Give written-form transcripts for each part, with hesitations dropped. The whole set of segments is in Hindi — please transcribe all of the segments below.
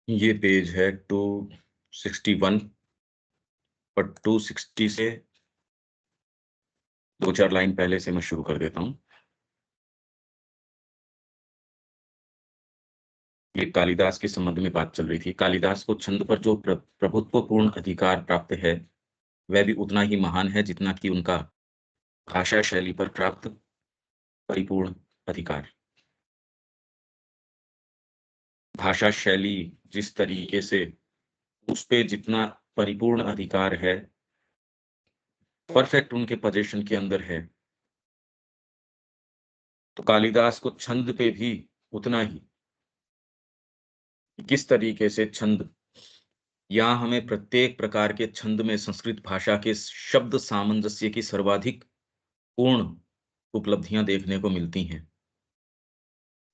ये पेज है 261 और 260 से 2-4 लाइन पहले से मैं शुरू कर देता हूँ। ये कालिदास के संबंध में बात चल रही थी। कालिदास को छंद पर जो प्रभुत्वपूर्ण अधिकार प्राप्त है, वह भी उतना ही महान है जितना कि उनका भाषा शैली पर प्राप्त परिपूर्ण अधिकार। भाषा शैली जिस तरीके से उस पे जितना परिपूर्ण अधिकार है, परफेक्ट उनके पोजीशन के अंदर है, तो कालिदास को छंद पे भी उतना ही। किस तरीके से छंद, यहाँ हमें प्रत्येक प्रकार के छंद में संस्कृत भाषा के शब्द सामंजस्य की सर्वाधिक पूर्ण उपलब्धियां देखने को मिलती हैं।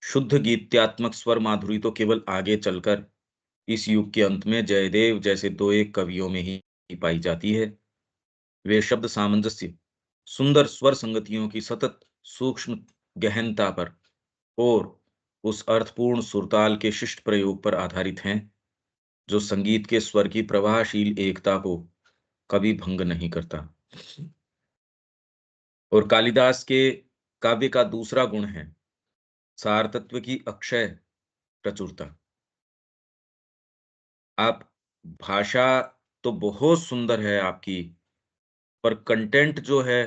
शुद्ध गीत्यात्मक स्वर माधुरी तो केवल आगे चलकर इस युग के अंत में जयदेव जैसे दो एक कवियों में ही पाई जाती है। वे शब्द सामंजस्य, सुंदर स्वर संगतियों की सतत सूक्ष्म गहनता पर और उस अर्थपूर्ण सुरताल के शिष्ट प्रयोग पर आधारित हैं, जो संगीत के स्वर की प्रवाहशील एकता को कभी भंग नहीं करता। और कालिदास के काव्य का दूसरा गुण है सार तत्व की अक्षय प्रचुरता। आप, भाषा तो बहुत सुंदर है आपकी, पर कंटेंट जो है,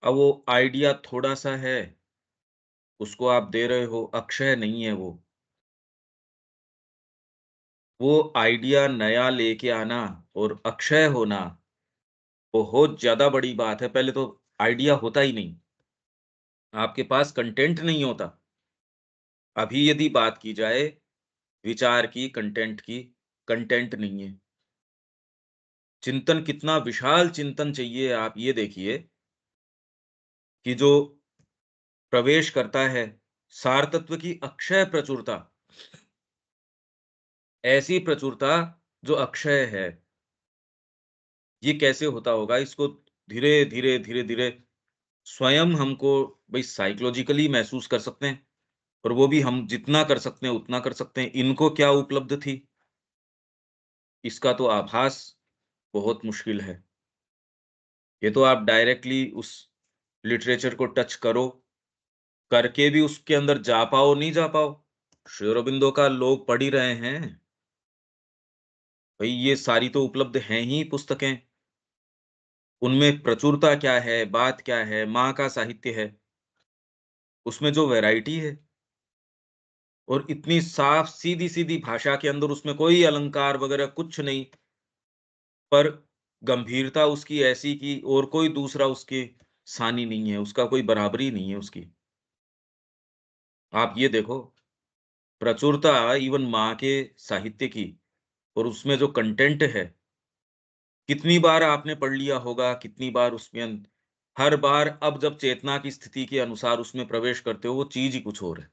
अब वो आइडिया थोड़ा सा है, उसको आप दे रहे हो, अक्षय नहीं है वो आइडिया नया लेके आना और अक्षय होना बहुत ज्यादा बड़ी बात है। पहले तो आइडिया होता ही नहीं, आपके पास कंटेंट नहीं होता। अभी यदि बात की जाए विचार की, कंटेंट की, कंटेंट नहीं है। चिंतन, कितना विशाल चिंतन चाहिए, आप ये देखिए कि जो प्रवेश करता है सार तत्व की अक्षय प्रचुरता, ऐसी प्रचुरता जो अक्षय है, ये कैसे होता होगा? इसको धीरे धीरे धीरे धीरे स्वयं हमको भाई साइकोलॉजिकली महसूस कर सकते हैं, और वो भी हम जितना कर सकते हैं उतना कर सकते हैं। इनको क्या उपलब्ध थी, इसका तो आभास बहुत मुश्किल है। ये तो आप डायरेक्टली उस लिटरेचर को टच करो, करके भी उसके अंदर जा पाओ, नहीं जा पाओ। श्री अरबिंदो का लोग पढ़ ही रहे हैं। भई ये सारी तो उपलब्ध हैं ही पुस्तकें। उनमें प्रचुरता क्या है, बात क्या है, माँ का साहित्य है, उसमें जो वैरायटी है और इतनी साफ सीधी-सीधी भाषा के अंदर उसमें कोई अलंकार वगैरह कुछ नहीं, पर गंभीरता उसकी ऐसी कि और कोई दूसरा उसकी सानी नहीं है, उसका कोई बराबरी नहीं है उसकी। आप ये देखो, प्रचुरता इवन माँ के साहित्य की, और उसमें जो कंटेंट है, कितनी बार आपने पढ़ लिया होगा, कितनी बार उसमें हर बार अब जब चेतना की स्थिति के अनुसार उसमें प्रवेश करते हो, वो चीज़ ही कुछ और है।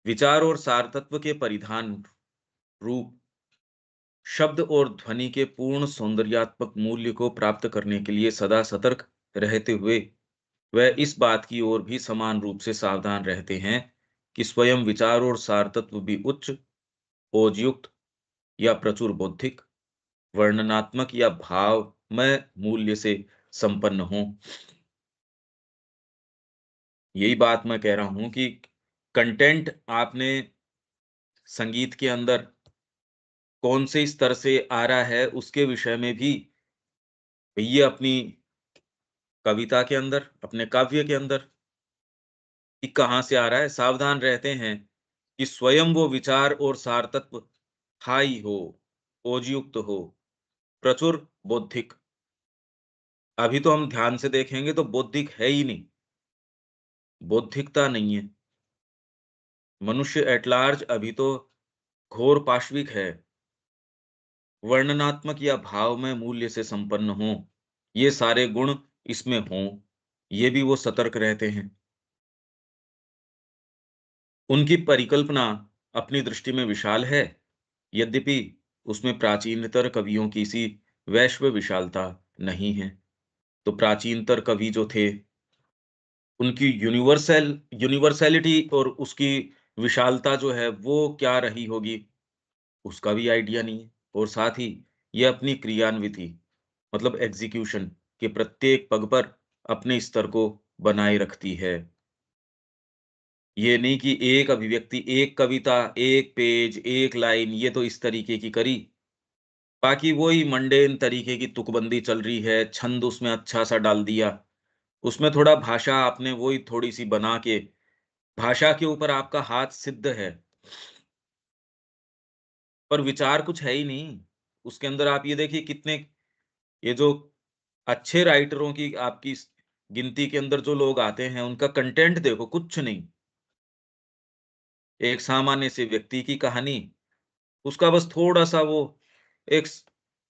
विचार और सार तत्व के परिधान रूप, शब्द और ध्वनि के पूर्ण सौंदर्यात्मक मूल्य को प्राप्त करने के लिए सदा सतर्क रहते हुए, वह इस बात की ओर भी समान रूप से सावधान रहते हैं कि स्वयं विचार और सार तत्व भी उच्च, ओजयुक्त या प्रचुर बौद्धिक, वर्णनात्मक या भावमय मूल्य से संपन्न हों। यही बात मैं कह रहा हूं कि कंटेंट आपने संगीत के अंदर कौन से स्तर से आ रहा है, उसके विषय में भी ये अपनी कविता के अंदर, अपने काव्य के अंदर कि कहाँ से आ रहा है, सावधान रहते हैं कि स्वयं वो विचार और सार तत्व स्थायी हो, ओजयुक्त हो, प्रचुर बौद्धिक। अभी तो हम ध्यान से देखेंगे तो बौद्धिक है ही नहीं, बौद्धिकता नहीं है। मनुष्य एट लार्ज अभी तो घोर पाशविक है। वर्णनात्मक या भावमय मूल्य से संपन्न हो, ये सारे गुण इसमें हों, ये भी वो सतर्क रहते हैं। उनकी परिकल्पना अपनी दृष्टि में विशाल है, यद्यपि उसमें प्राचीनतर कवियों की सी वैश्व विशालता नहीं है। तो प्राचीनतर कवि जो थे, उनकी यूनिवर्सैलिटी और उसकी विशालता जो है वो क्या रही होगी, उसका भी आइडिया नहीं है। और साथ ही ये अपनी क्रियान्विति मतलब एग्ज़ीक्यूशन के प्रत्येक पग पर अपने स्तर को बनाए रखती है। ये नहीं कि एक अभिव्यक्ति, एक कविता, एक पेज, एक लाइन ये तो इस तरीके की करी, बाकी वही मंडेन तरीके की तुकबंदी चल रही है, छंद उसमें अच्छा-सा डाल दिया, उसमें थोड़ा भाषा आपने वही थोड़ी-सी बना के भाषा के ऊपर आपका हाथ सिद्ध है, पर विचार कुछ है ही नहीं। उसके अंदर आप ये देखिए कितने ये जो अच्छे राइटरों की आपकी गिनती के अंदर जो लोग आते हैं, उनका कंटेंट देखो, कुछ नहीं। एक सामान्य से व्यक्ति की कहानी, उसका बस थोड़ा-सा वो एक स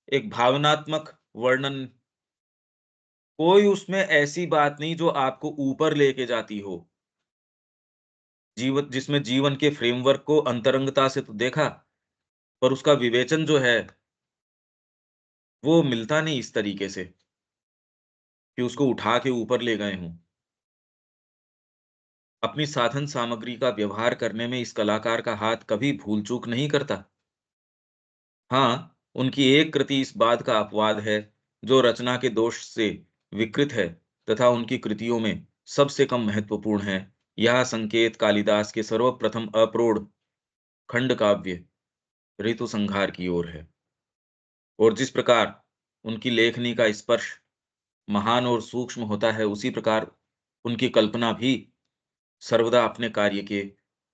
एक भावनात्मक वर्णन, कोई उसमें ऐसी बात नहीं जो आपको ऊपर लेके जाती हो। जिसमें जीवन के फ्रेमवर्क को अंतरंगता से तो देखा, पर उसका विवेचन जो है, वो मिलता नहीं इस तरीके से कि उसको उठा के ऊपर ले गए हों। अपनी साधन सामग्री का व्यवहार करने में इस कलाकार का हाथ कभी भूल-चूक नहीं करता। हाँ, उनकी एक कृति इस बात का अपवाद है, जो रचना के दोष से विकृत है तथा उनकी कृतियों में सबसे कम महत्वपूर्ण है। यह संकेत कालिदास के सर्वप्रथम अप्रोढ़ खंड काव्य ऋतुसंहार की ओर है। और जिस प्रकार उनकी लेखनी का स्पर्श महान और सूक्ष्म होता है, उसी प्रकार उनकी कल्पना भी सर्वदा अपने कार्य के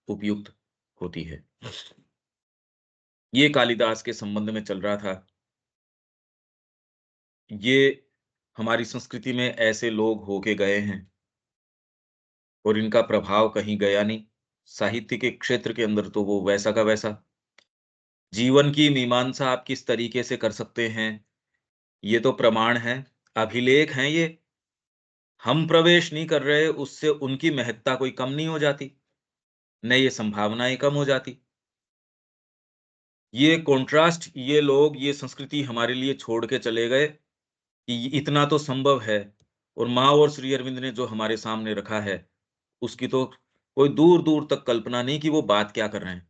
उपयुक्त होती है। ये कालिदास के संबंध में चल रहा था। ये हमारी संस्कृति में ऐसे लोग होके गए हैं और इनका प्रभाव कहीं गया नहीं। साहित्य के क्षेत्र के अंदर तो वो वैसा का वैसा। जीवन की मीमांसा आप किस तरीके से कर सकते हैं, ये तो प्रमाण है, अभिलेख हैं ये। हम प्रवेश नहीं कर रहे, उससे उनकी महत्ता कोई कम नहीं हो जाती, न ये संभावनाएँ कम हो जाती। ये कॉन्ट्रास्ट ये लोग, ये संस्कृति हमारे लिए छोड़ के चले गए कि इतना तो संभव है और माँ और श्री अरविंद ने जो हमारे सामने रखा है, उसकी तो कोई दूर-दूर तक कल्पना नहीं कि वो बात क्या कर रहे हैं।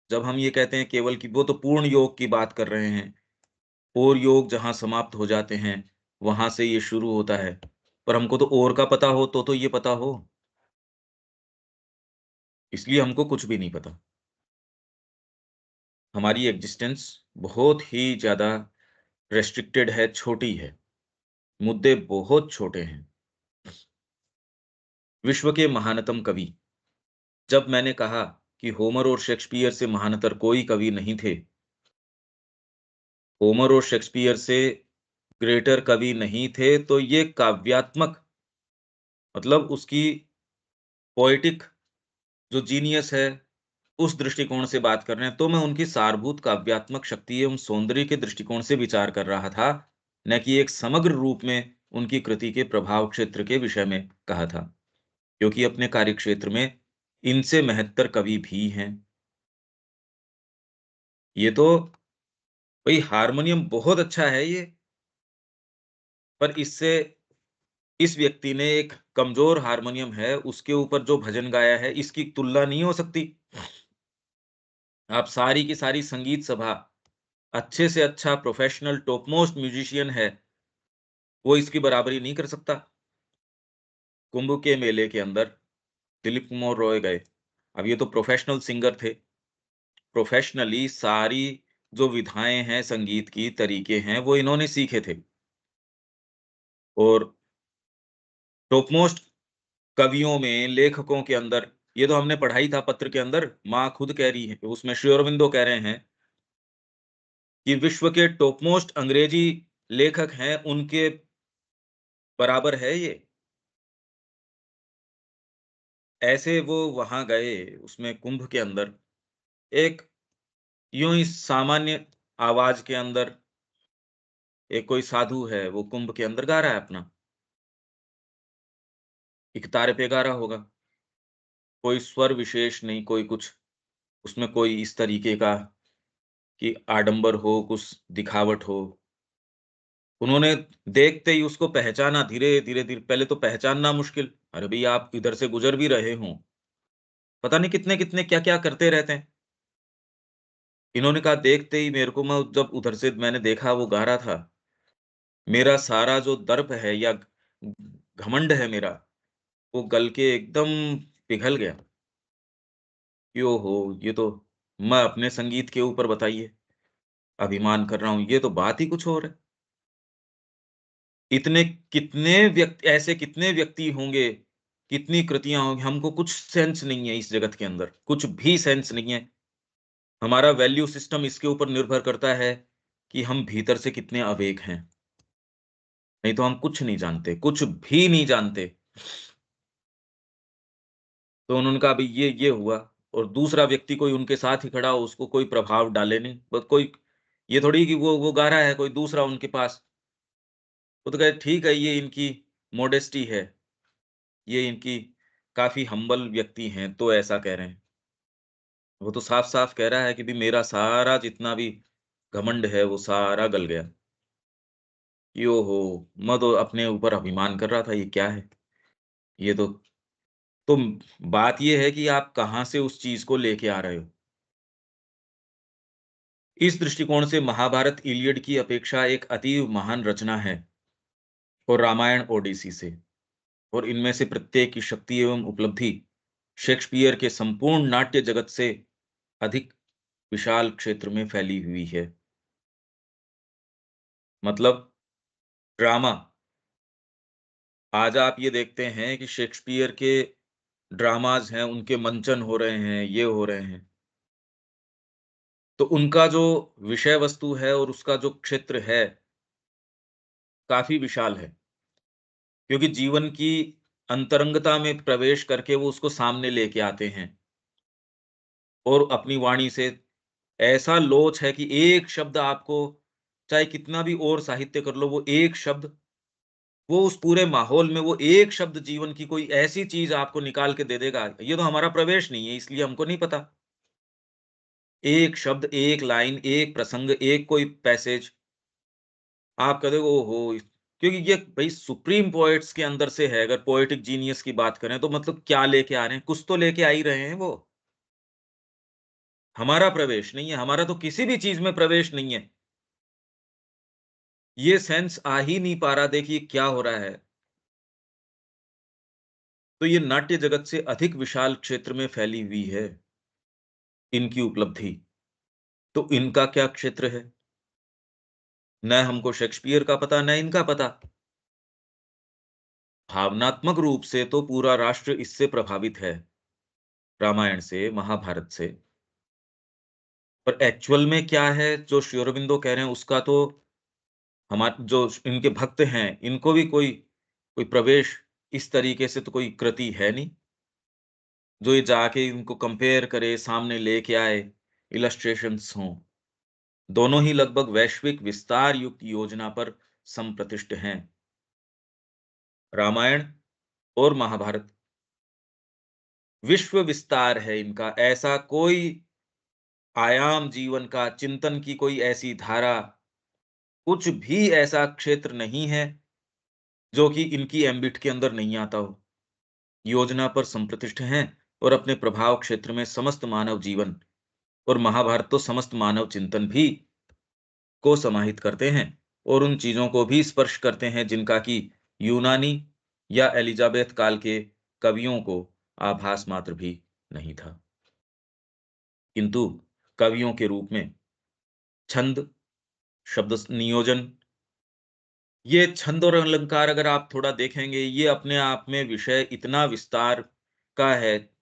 जब हम ये कहते हैं केवल कि वो तो पूर्ण योग की बात कर रहे हैं और योग जहाँ समाप्त हो जाते हैं, वहाँ से ये शुरू होता है। पर हमको तो और का पता हो तो ये पता हो, इसलिए हमको कुछ भी नहीं पता। हमारी एग्ज़िस्टेंस बहुत ही ज़्यादा रिस्ट्रिक्टेड है, छोटी है। मुद्दे बहुत छोटे हैं। विश्व के महानतम कवि, जब मैंने कहा कि होमर और शेक्सपियर से महानतर कोई कवि नहीं थे, होमर और शेक्सपियर से ग्रेटर कवि नहीं थे, तो ये काव्यात्मक मतलब उसकी पोएटिक जो जीनियस है, उस दृष्टिकोण से बात कर रहे हैं, तो मैं उनकी सारभूत काव्यात्मक शक्ति एवं सौंदर्य के दृष्टिकोण से विचार कर रहा था, न कि एक समग्र रूप में उनकी कृति के प्रभाव क्षेत्र के विषय में कहा था। क्योंकि अपने कार्यक्षेत्र में इनसे महत्तर कवि भी हैं। ये तो भई हारमोनियम बहुत अच्छा है ये, पर इससे इस व्यक्ति ने एक कमज़ोर हारमोनियम है, उसके ऊपर जो भजन गाया है, इसकी तुलना नहीं हो सकती। आप सारी की सारी संगीत सभा, अच्छे से अच्छा प्रोफ़ेशनल टॉप मोस्ट म्यूज़िशियन है, वो इसकी बराबरी नहीं कर सकता। कुंभ के मेले के अंदर दिलीप कुमार रॉय गए। अब ये तो प्रोफ़ेशनल सिंगर थे, प्रोफ़ेशनली सारी जो विधाएँ हैं, संगीत की तरीके हैं, वो इन्होंने सीखे थे और टॉप मोस्ट कवियों में, लेखकों के अंदर ये तो हमने पढ़ा ही था पत्र के अंदर, माँ खुद कह रही है, उसमें श्री अरबिंदो कह रहे हैं कि विश्व के टॉप मोस्ट अंग्रेजी लेखक हैं, उनके बराबर है ये। ऐसे वो वहाँ गए, उसमें कुंभ के अंदर, एक यूँ ही सामान्य आवाज़ के अंदर एक कोई साधु है, वो कुंभ के अंदर गा रहा है अपना, इकतारे पे गा रहा होगा, कोई स्वर विशेष नहीं, कोई कुछ उसमें कोई इस तरीके का कि आडंबर हो, कुछ दिखावट हो। उन्होंने देखते ही उसको पहचाना धीरे, धीरे, धीरे पहले तो पहचानना मुश्किल, अरे भई आप इधर से गुज़र भी रहे हों, पता नहीं कितने-कितने, क्या-क्या करते रहते हैं। इन्होंने कहा देखते ही मेरे को, मैं जब उधर से मैंने देखा वो गा रहा था, मेरा सारा जो दर्प है या घमंड है मेरा, वो गल के एकदम पिघल गया कि ओहो! ये तो मैं अपने संगीत के ऊपर बताइए, अभिमान कर रहा हूँ, ये तो बात ही कुछ और है। इतने कितने ऐसे कितने व्यक्ति होंगे, कितनी कृतियाँ होंगी, हमको कुछ सेंस नहीं है इस जगत के अंदर, कुछ भी सेंस नहीं है। हमारा वैल्यू सिस्टम इसके ऊपर निर्भर करता है कि हम भीतर से कितने अवेक हैं, नहीं तो हम कुछ नहीं जानते, कुछ भी नहीं जानते। तो उन्होंने कहा भई ये हुआ, और दूसरा व्यक्ति कोई उनके साथ ही खड़ा हो, उसको कोई प्रभाव डाले नहीं, बस कोई ये थोड़ी कि वो गा रहा है, कोई दूसरा उनके पास, वो तो कहे ठीक है, ये इनकी मॉडेस्टी है, ये इनकी काफ़ी हम्बल व्यक्ति हैं, तो ऐसा कह रहे हैं। वो तो साफ-साफ कह रहा है कि भई मेरा सारा जितना भी घमंड है, वो सारा गल गया। कि ओहो! मैं तो अपने ऊपर अभिमान कर रहा था, ये क्या है? ये तो बात ये है कि आप कहाँ से उस चीज़ को लेके आ रहे हो। इस दृष्टिकोण से महाभारत इलियड की अपेक्षा एक अतीव महान रचना है, और रामायण ओडिसी से, और इनमें से प्रत्येक की शक्ति एवं उपलब्धि शेक्सपियर के संपूर्ण नाट्य जगत से अधिक विशाल क्षेत्र में फैली हुई है। मतलब ड्रामा, आज आप ये देखते हैं कि शेक्सपियर के ड्रामाज़ हैं, उनके मंचन हो रहे हैं, ये हो रहे हैं। तो उनका जो विषय वस्तु है और उसका जो क्षेत्र है, काफ़ी विशाल है। क्योंकि जीवन की अंतरंगता में प्रवेश करके वो उसको सामने लेके आते हैं, और अपनी वाणी से ऐसा लोच है कि एक शब्द आपको, चाहे कितना भी और साहित्य कर लो, वो एक शब्द, वो उस पूरे माहौल में वो एक शब्द जीवन की कोई ऐसी चीज़ आपको निकाल के दे देगा। ये तो हमारा प्रवेश नहीं है, इसलिए हमको नहीं पता। एक शब्द, एक लाइन, एक प्रसंग, एक कोई पैसेज, आप कह दोगे ओहो! क्योंकि ये भई सुप्रीम पोएट्स के अंदर से है, अगर पोएटिक जीनियस की बात करें, तो मतलब क्या लेके आ रहे हैं? कुछ तो लेके आ ही रहे हैं वो। हमारा प्रवेश नहीं है, हमारा तो किसी भी चीज़ में प्रवेश नहीं है। ये सेंस आ ही नहीं पा रहा, देखिए क्या हो रहा है। तो ये नाट्य जगत से अधिक विशाल क्षेत्र में फैली हुई है, इनकी उपलब्धि। तो इनका क्या क्षेत्र है? न हमको शेक्सपियर का पता, न इनका पता। भावनात्मक रूप से तो पूरा राष्ट्र इससे प्रभावित है, रामायण से, महाभारत से। पर एक्चुअल में क्या है, जो श्री अरबिंदो कह रहे हैं, उसका तो जो इनके भक्त हैं, इनको भी कोई कोई प्रवेश इस तरीके से तो कोई कृति है नहीं, जो ये जाके इनको कंपेयर करे, सामने लेके आए, इलस्ट्रेशंस हों। दोनों ही लगभग वैश्विक विस्तार युक्त योजना पर संप्रतिष्ठ हैं। रामायण और महाभारत विश्व विस्तार है इनका, ऐसा कोई आयाम जीवन का, चिंतन की कोई ऐसी धारा, कुछ भी ऐसा क्षेत्र नहीं है, जो कि इनकी एम्बिट के अंदर नहीं आता हो। योजना पर संप्रतिष्ठ हैं, और अपने प्रभाव क्षेत्र में समस्त मानव जीवन, और महाभारत तो समस्त मानव चिंतन भी को समाहित करते हैं, और उन चीजों को भी स्पर्श करते हैं जिनका कि यूनानी या एलिजाबेथ काल के कवियों को आभास मात्र भी नहीं था। किंतु कवियों के रूप में छंद, शब्द नियोजन, ये छंद और अलंकार अगर आप थोड़ा देखेंगे, ये अपने आप में विषय इतना विस्तार का है।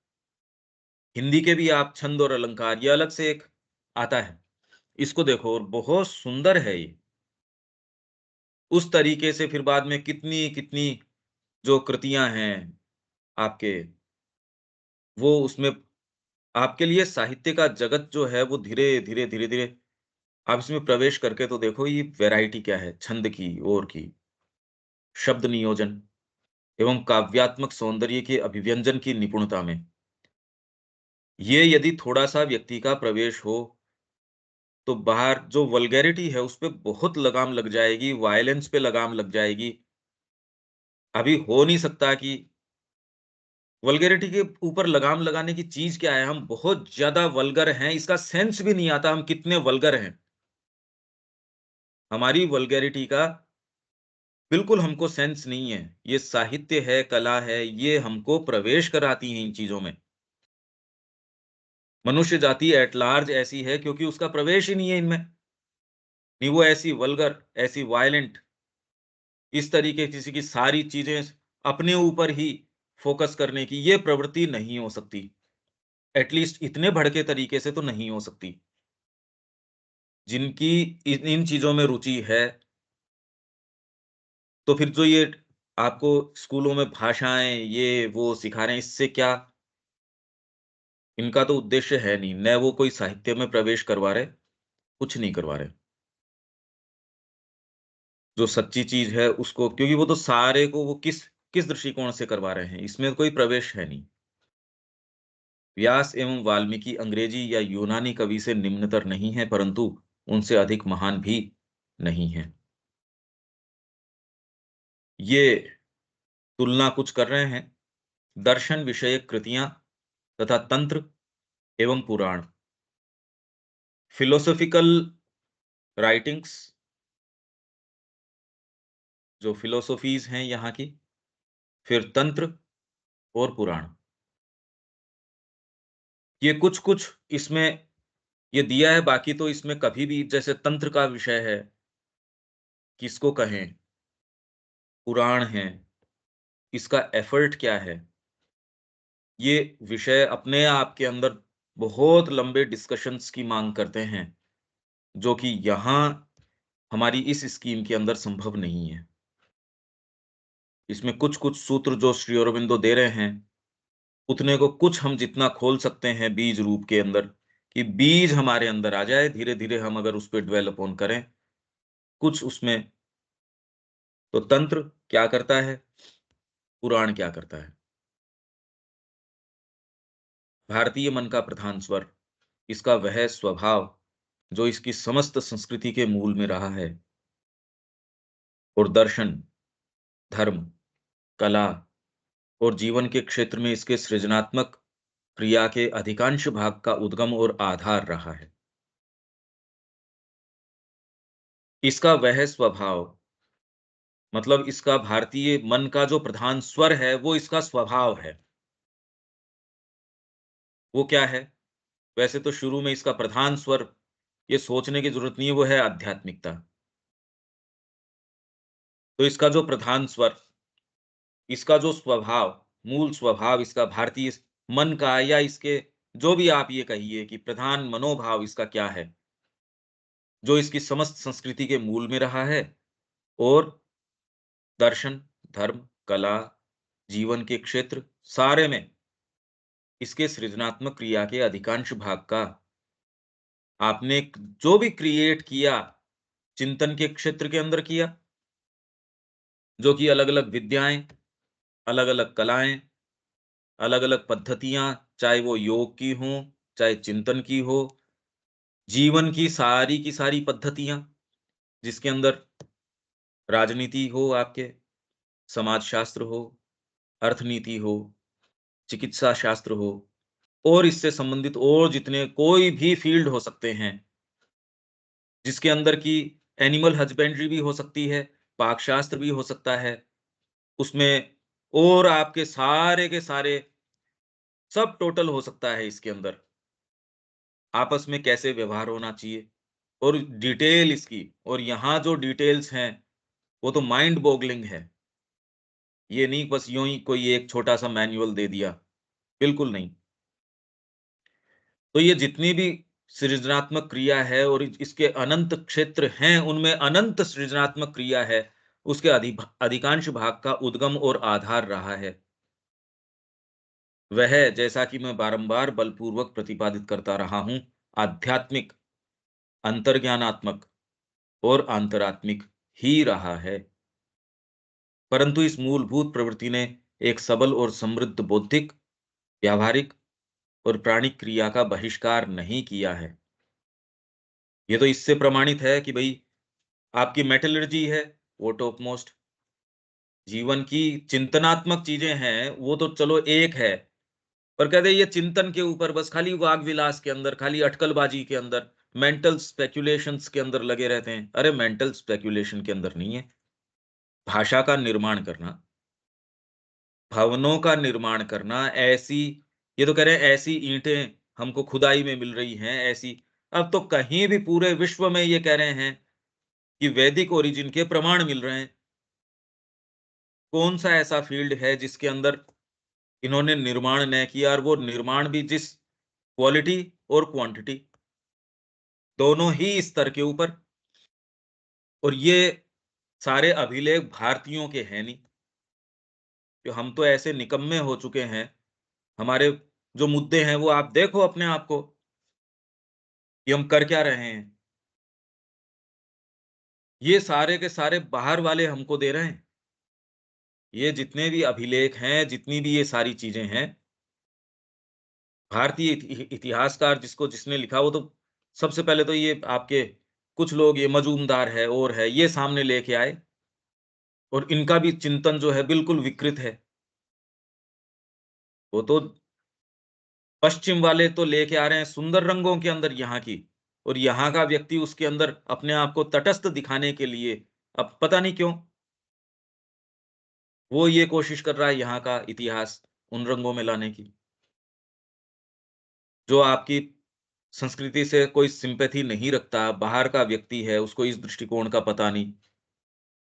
हिंदी के भी आप छंद और अलंकार, ये अलग से एक आता है। इसको देखो, और बहुत सुंदर है ये। उस तरीके से फिर बाद में कितनी-कितनी जो कृतियाँ हैं आपके, वो उसमें आपके लिए साहित्य का जगत जो है वो धीरे-धीरे, धीरे-धीरे आप इसमें प्रवेश करके तो देखो, ये वैरायटी क्या है छंद की और की, शब्द नियोजन एवं काव्यात्मक सौंदर्य के अभिव्यंजन की निपुणता में। ये यदि थोड़ा-सा व्यक्ति का प्रवेश हो, तो बाहर जो वल्गैरिटी है उस पे बहुत लगाम लग जाएगी, वायलेंस पे लगाम लग जाएगी। अभी हो नहीं सकता कि वल्गैरिटी के ऊपर लगाम लगाने की चीज़ क्या है? हम बहुत ज़्यादा वल्गर हैं, इसका सेंस भी नहीं आता हम कितने वल्गर हैं। हमारी वल्गैरिटी का बिल्कुल हमको सेंस नहीं है। ये साहित्य है, कला है, ये हमको प्रवेश कराती हैं इन चीज़ों में। मनुष्य जाति एट लार्ज ऐसी है क्योंकि उसका प्रवेश ही नहीं है इनमें। नहीं वो ऐसी वल्गर, ऐसी वायलेंट, इस तरीके किसी की सारी चीज़ें अपने ऊपर ही फ़ोकस करने की ये प्रवृत्ति नहीं हो सकती। एट लीस्ट इतने भड़के तरीके से तो नहीं हो सकती। जिनकी इन चीज़ों में रुचि है, तो फिर जो ये आपको स्कूलों में भाषाएँ, ये वो सिखा रहे हैं, इससे क्या इनका तो उद्देश्य है नहीं। न वो कोई साहित्य में प्रवेश करवा रहे, कुछ नहीं करवा रहे। जो सच्ची चीज़ है उसको क्योंकि वो तो सारे को वो किस किस दृष्टिकोण से करवा रहे हैं, इसमें कोई प्रवेश है नहीं। व्यास एवं वाल्मीकि अंग्रेजी या यूनानी कवि से निम्नतर नहीं हैं, परंतु उनसे अधिक महान भी नहीं हैं। ये तुलना कुछ कर रहे हैं, दर्शन विषयक कृतियाँ तथा तंत्र एवं पुराण, फिलोसॉफिकल राइटिंग्स जो फिलोसॉफीज़ हैं यहाँ की, फिर तंत्र और पुराण। ये कुछ-कुछ इसमें ये दिया है, बाकी तो इसमें कभी भी जैसे तंत्र का विषय है, किसको कहें, पुराण है, इसका एफर्ट क्या है? ये विषय अपने आप के अंदर बहुत लंबे डिस्कशंस की माँग करते हैं, जो कि यहाँ हमारी इस स्कीम के अंदर संभव नहीं है। इसमें कुछ-कुछ सूत्र जो श्री अरबिंदो दे रहे हैं, उतने को कुछ हम जितना खोल सकते हैं बीज रूप के अंदर, कि बीज हमारे अंदर आ जाए, धीरे-धीरे हम अगर उस पे ड्वेल अपॉन करें, कुछ उसमें तो तंत्र क्या करता है, पुराण क्या करता है। भारतीय मन का प्रधान स्वर, इसका वह स्वभाव, जो इसकी समस्त संस्कृति के मूल में रहा है और दर्शन, धर्म, कला और जीवन के क्षेत्र में इसके सृजनात्मक क्रिया के अधिकांश भाग का उद्गम और आधार रहा है। इसका वह स्वभाव मतलब इसका भारतीय मन का जो प्रधान स्वर है, वो इसका स्वभाव है। वो क्या है? वैसे तो शुरू में इसका प्रधान स्वर ये सोचने की ज़रूरत नहीं है, वो है आध्यात्मिकता। तो इसका जो प्रधान स्वर, इसका जो स्वभाव, मूल स्वभाव इसका भारतीय मन का या इसके जो भी आप ये कहिए कि प्रधान मनोभाव इसका क्या है, जो इसकी समस्त संस्कृति के मूल में रहा है और दर्शन, धर्म, कला, जीवन के क्षेत्र सारे में इसके सृजनात्मक क्रिया के अधिकांश भाग का आपने जो भी क्रिएट किया, चिंतन के क्षेत्र के अंदर किया, जो कि अलग-अलग विद्याएँ, अलग-अलग कलाएँ, अलग-अलग पद्धतियाँ, चाहे वो योग की हों, चाहे चिंतन की हो, जीवन की सारी पद्धतियाँ, जिसके अंदर राजनीति हो आपके, समाजशास्त्र हो, अर्थनीति हो, चिकित्सा शास्त्र हो और इससे संबंधित और जितने कोई भी फ़ील्ड हो सकते हैं, जिसके अंदर की एनिमल हस्बेंड्री भी हो सकती है, पाकशास्त्र भी हो सकता है, उसमें और आपके सारे के सारे सब टोटल हो सकता है इसके अंदर। आपस में कैसे व्यवहार होना चाहिए और डिटेल इसकी और यहाँ जो डिटेल्स हैं, वो तो माइंड बॉगलिंग है। ये नहीं बस यूँ ही कोई एक छोटा-सा मैनुअल दे दिया, बिल्कुल नहीं। तो ये जितनी भी सृजनात्मक क्रिया है और इसके अनंत क्षेत्र हैं, उनमें अनंत सृजनात्मक क्रिया है, उसके अधिकांश भाग का उद्गम और आधार रहा है। वह जैसा कि मैं बारंबार बलपूर्वक प्रतिपादित करता रहा हूँ, आध्यात्मिक, अंतर्ज्ञानात्मक और आंतरात्मिक ही रहा है। परंतु इस मूलभूत प्रवृत्ति ने एक सबल और समृद्ध बौद्धिक, व्यावहारिक और प्राणिक क्रिया का बहिष्कार नहीं किया है। ये तो इससे प्रमाणित है कि भई आपकी मेटलर्जी है, वो टॉप मोस्ट, जीवन की चिंतनात्मक चीज़ें हैं, वो तो चलो एक है, पर कहते हैं ये चिंतन के ऊपर बस खाली वाग-विलास के अंदर, खाली अटकलबाजी के अंदर, मेंटल स्पेक्युलेशंस के अंदर लगे रहते हैं। अरे मेंटल स्पेक्युलेशन के अंदर नहीं है, भाषा का निर्माण करना, भवनों का निर्माण करना, ऐसी ये तो कह रहे हैं ऐसी ईंटें हमको खुदाई में मिल रही हैं, ऐसी अब तो कहीं भी पूरे विश्व में ये कह रहे हैं कि वैदिक ओरिजिन के प्रमाण मिल रहे हैं। कौन-सा ऐसा फ़ील्ड है जिसके अंदर इन्होंने निर्माण न किया और वो निर्माण भी जिस क्वालिटी और क्वांटिटी दोनों ही स्तर के ऊपर और ये सारे अभिलेख भारतीयों के हैं नहीं, कि हम तो ऐसे निकम्मे हो चुके हैं, हमारे जो मुद्दे हैं वो आप देखो अपने आप को, कि हम कर क्या रहे हैं। ये सारे के सारे बाहर वाले हमको दे रहे हैं। ये जितने भी अभिलेख हैं, जितनी भी ये सारी चीज़ें हैं, भारतीय इतिहासकार जिसको जिसने लिखा वो तो सबसे पहले तो ये आपके कुछ लोग ये मजूमदार है और है, ये सामने लेके आए और इनका भी चिंतन जो है बिल्कुल विकृत है। वो तो पश्चिम वाले तो लेके आ रहे हैं सुंदर रंगों के अंदर यहाँ की और यहाँ का व्यक्ति उसके अंदर अपने आप को तटस्थ दिखाने के लिए अब पता नहीं क्यों वो ये कोशिश कर रहा है यहाँ का इतिहास उन रंगों में लाने की, जो आपकी संस्कृति से कोई सिम्पैथी नहीं रखता, बाहर का व्यक्ति है, उसको इस दृष्टिकोण का पता नहीं।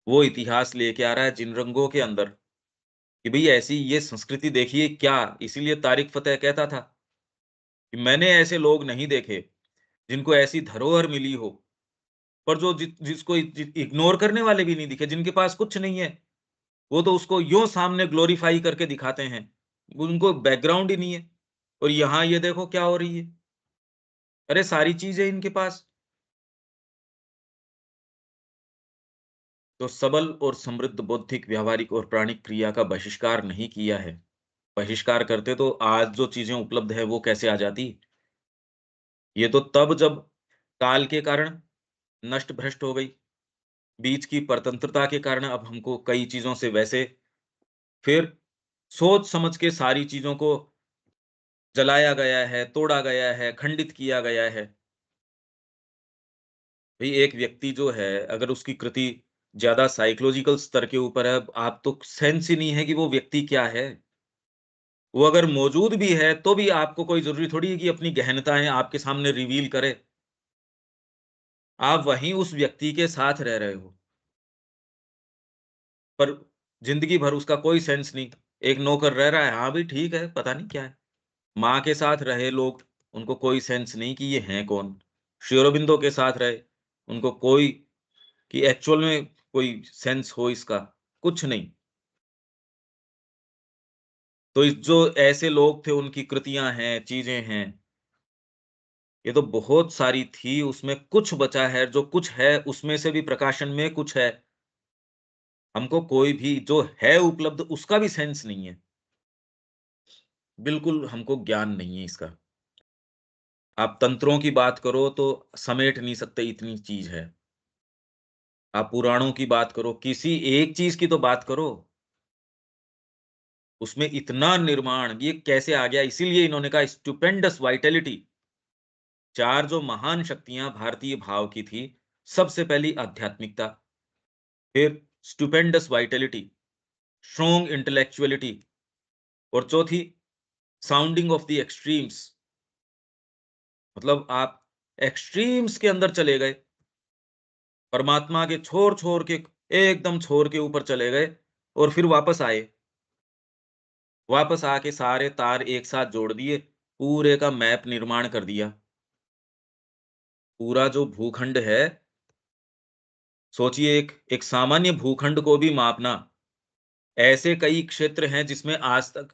वो इतिहास लेके आ रहा है जिन रंगों के अंदर कि भई ऐसी ये संस्कृति देखिए क्या, इसीलिए तारिक फ़तेह कहता था कि मैंने ऐसे लोग नहीं देखे, जिनको ऐसी धरोहर मिली हो, पर जो जिसको इग्नोर करने वाले भी नहीं दिखे, जिनके पास कुछ नहीं है, वो तो उसको यूँ सामने ग्लोरीफाई करके दिखाते हैं। उनको बैकग्राउंड ही नहीं है और यहाँ ये देखो क्या हो रही है। अरे सारी चीज़ है इनके पास। तो सबल और समृद्ध बौद्धिक, व्यावहारिक और प्राणिक क्रिया का बहिष्कार नहीं किया है। बहिष्कार करते तो आज जो चीज़ें उपलब्ध है वो कैसे आ जाती? ये तो तब जब काल के कारण नष्ट भ्रष्ट हो गई। बीच की परतंत्रता के कारण अब हमको कई चीज़ों से वैसे फिर सोच समझ के सारी चीज़ों को जलाया गया है, तोड़ा गया है, खंडित किया गया है। भई एक व्यक्ति जो है अगर उसकी कृति ज़्यादा साइकोलॉजिकल स्तर के ऊपर है, आप तो सेंस ही नहीं है कि वो व्यक्ति क्या है? वो अगर मौजूद भी है, तो भी आपको कोई ज़रूरी थोड़ी है कि अपनी गहनताएँ आपके सामने रिवील करे। आप वहीं उस व्यक्ति के साथ रह रहे हो, पर ज़िंदगी भर उसका कोई सेंस नहीं। एक नौकर रह रहा है, हाँ भाई ठीक है, पता नहीं क्या है। माँ के साथ रहे लोग, उनको कोई सेंस नहीं कि ये हैं कौन। श्री अरबिंदो के साथ रहे, उनको कोई कि एक्चुअल में कोई सेंस हो इसका, कुछ नहीं। तो इस जो ऐसे लोग थे, उनकी कृतियाँ हैं, चीज़ें हैं, ये तो बहुत सारी थी, उसमें कुछ बचा है, जो कुछ है, उसमें से भी प्रकाशन में कुछ है। हमको कोई भी जो है उपलब्ध, उसका भी सेंस नहीं है। बिल्कुल हमको ज्ञान नहीं है इसका। आप तंत्रों की बात करो, तो समेट नहीं सकते, इतनी चीज़ है। आप पुराणों की बात करो, किसी एक चीज़ की तो बात करो। उसमें इतना निर्माण, ये कैसे आ गया? इसीलिए इन्होंने कहा स्टुपेंडस वाइटैलिटी। 4 जो महान शक्तियाँ भारतीय भाव की थी, सबसे पहली आध्यात्मिकता, फिर स्टुपेंडस वाइटैलिटी, स्ट्रॉन्ग इंटेलेक्चुअलिटी और चौथी साउंडिंग ऑफ द एक्सट्रीम्स। मतलब आप एक्सट्रीम्स के अंदर चले गए, परमात्मा के छोर-छोर के एकदम छोर के ऊपर चले गए और फिर वापस आए। वापस आके सारे तार एक साथ जोड़ दिए, पूरे का मैप निर्माण कर दिया। पूरा जो भूखंड है, सोचिए एक एक सामान्य भूखंड को भी मापना, ऐसे कई क्षेत्र हैं जिसमें आज तक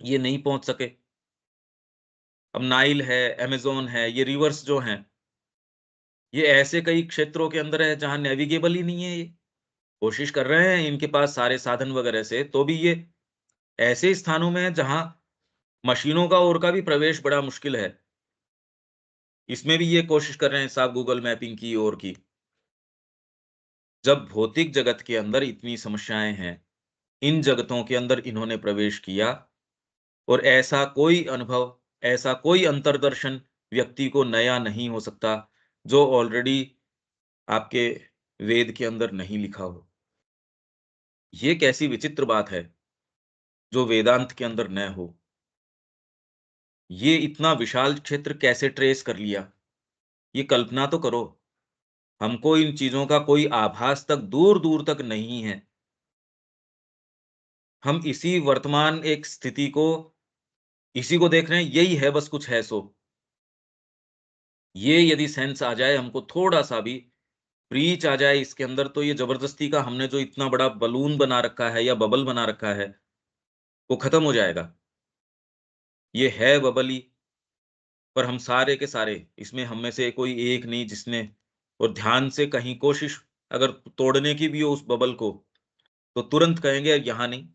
ये नहीं पहुँच सके। अब नाइल है, अमेज़न है, ये रिवर्स जो हैं, ये ऐसे कई क्षेत्रों के अंदर है जहाँ नेविगेबल ही नहीं है ये। कोशिश कर रहे हैं इनके पास सारे साधन वगैरह से, तो भी ये ऐसे स्थानों में है जहाँ मशीनों का और का भी प्रवेश बड़ा मुश्किल है। इसमें भी ये कोशिश कर रहे हैं साहब गूगल मैपिंग की और की। जब भौतिक जगत के अंदर इतनी समस्याएँ हैं, इन जगतों के अंदर इन्होंने प्रवेश किया और ऐसा कोई अनुभव, ऐसा कोई अंतर्दर्शन व्यक्ति को नया नहीं हो सकता, जो ऑलरेडी आपके वेद के अंदर नहीं लिखा हो। ये कैसी विचित्र बात है, जो वेदांत के अंदर न हो। ये इतना विशाल क्षेत्र कैसे ट्रेस कर लिया? ये कल्पना तो करो। हमको इन चीज़ों का कोई आभास तक दूर-दूर तक नहीं है। हम इसी वर्तमान एक स्थिति को, इसी को देख रहे हैं, यही है बस कुछ है सो। ये यदि सेंस आ जाए हमको थोड़ा-सा भी, ब्रीच आ जाए इसके अंदर, तो ये ज़बरदस्ती का हमने जो इतना बड़ा बलून बना रखा है या बबल बना रखा है, वो खत्म हो जाएगा। ये है बबल ही, पर हम सारे के सारे, इसमें हम में से कोई एक नहीं जिसने, और ध्यान से कहीं कोशिश अगर तोड़ने की भी हो उस बबल को, तो तुरंत कहेंगे यहाँ नहीं,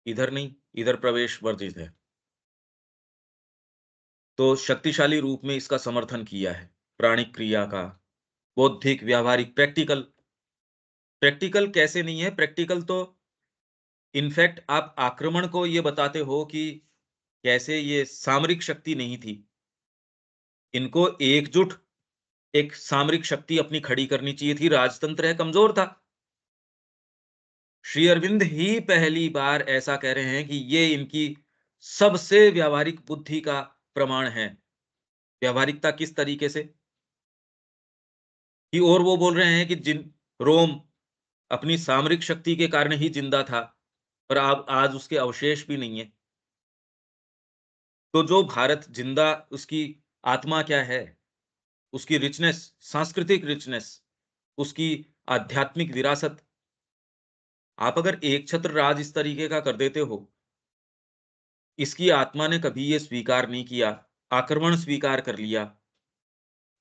इधर नहीं, इधर प्रवेश वर्जित है। तो शक्तिशाली रूप में इसका समर्थन किया है, प्राणिक क्रिया का, बौद्धिक, व्यावहारिक, प्रैक्टिकल। प्रैक्टिकल कैसे नहीं है? प्रैक्टिकल तो इनफैक्ट आप आक्रमण को ये बताते हो कि कैसे ये सामरिक शक्ति नहीं थी। इनको एकजुट एक सामरिक शक्ति अपनी खड़ी करनी चाहिए थी, राजतंत्र है कमज़ोर था। श्री अरविंद ही पहली बार ऐसा कह रहे हैं कि ये इनकी सबसे व्यावहारिक बुद्धि का प्रमाण है। व्यावहारिकता किस तरीके से? कि और वो बोल रहे हैं कि जिन रोम अपनी सामरिक शक्ति के कारण ही जिंदा था, पर अब आज उसके अवशेष भी नहीं है। तो जो भारत जिंदा, उसकी आत्मा क्या है? उसकी रिचनेस, सांस्कृतिक रिचनेस, उसकी आध्यात्मिक विरासत। आप अगर एक छत्र राज इस तरीके का कर देते हो, इसकी आत्मा ने कभी ये स्वीकार नहीं किया, आक्रमण स्वीकार कर लिया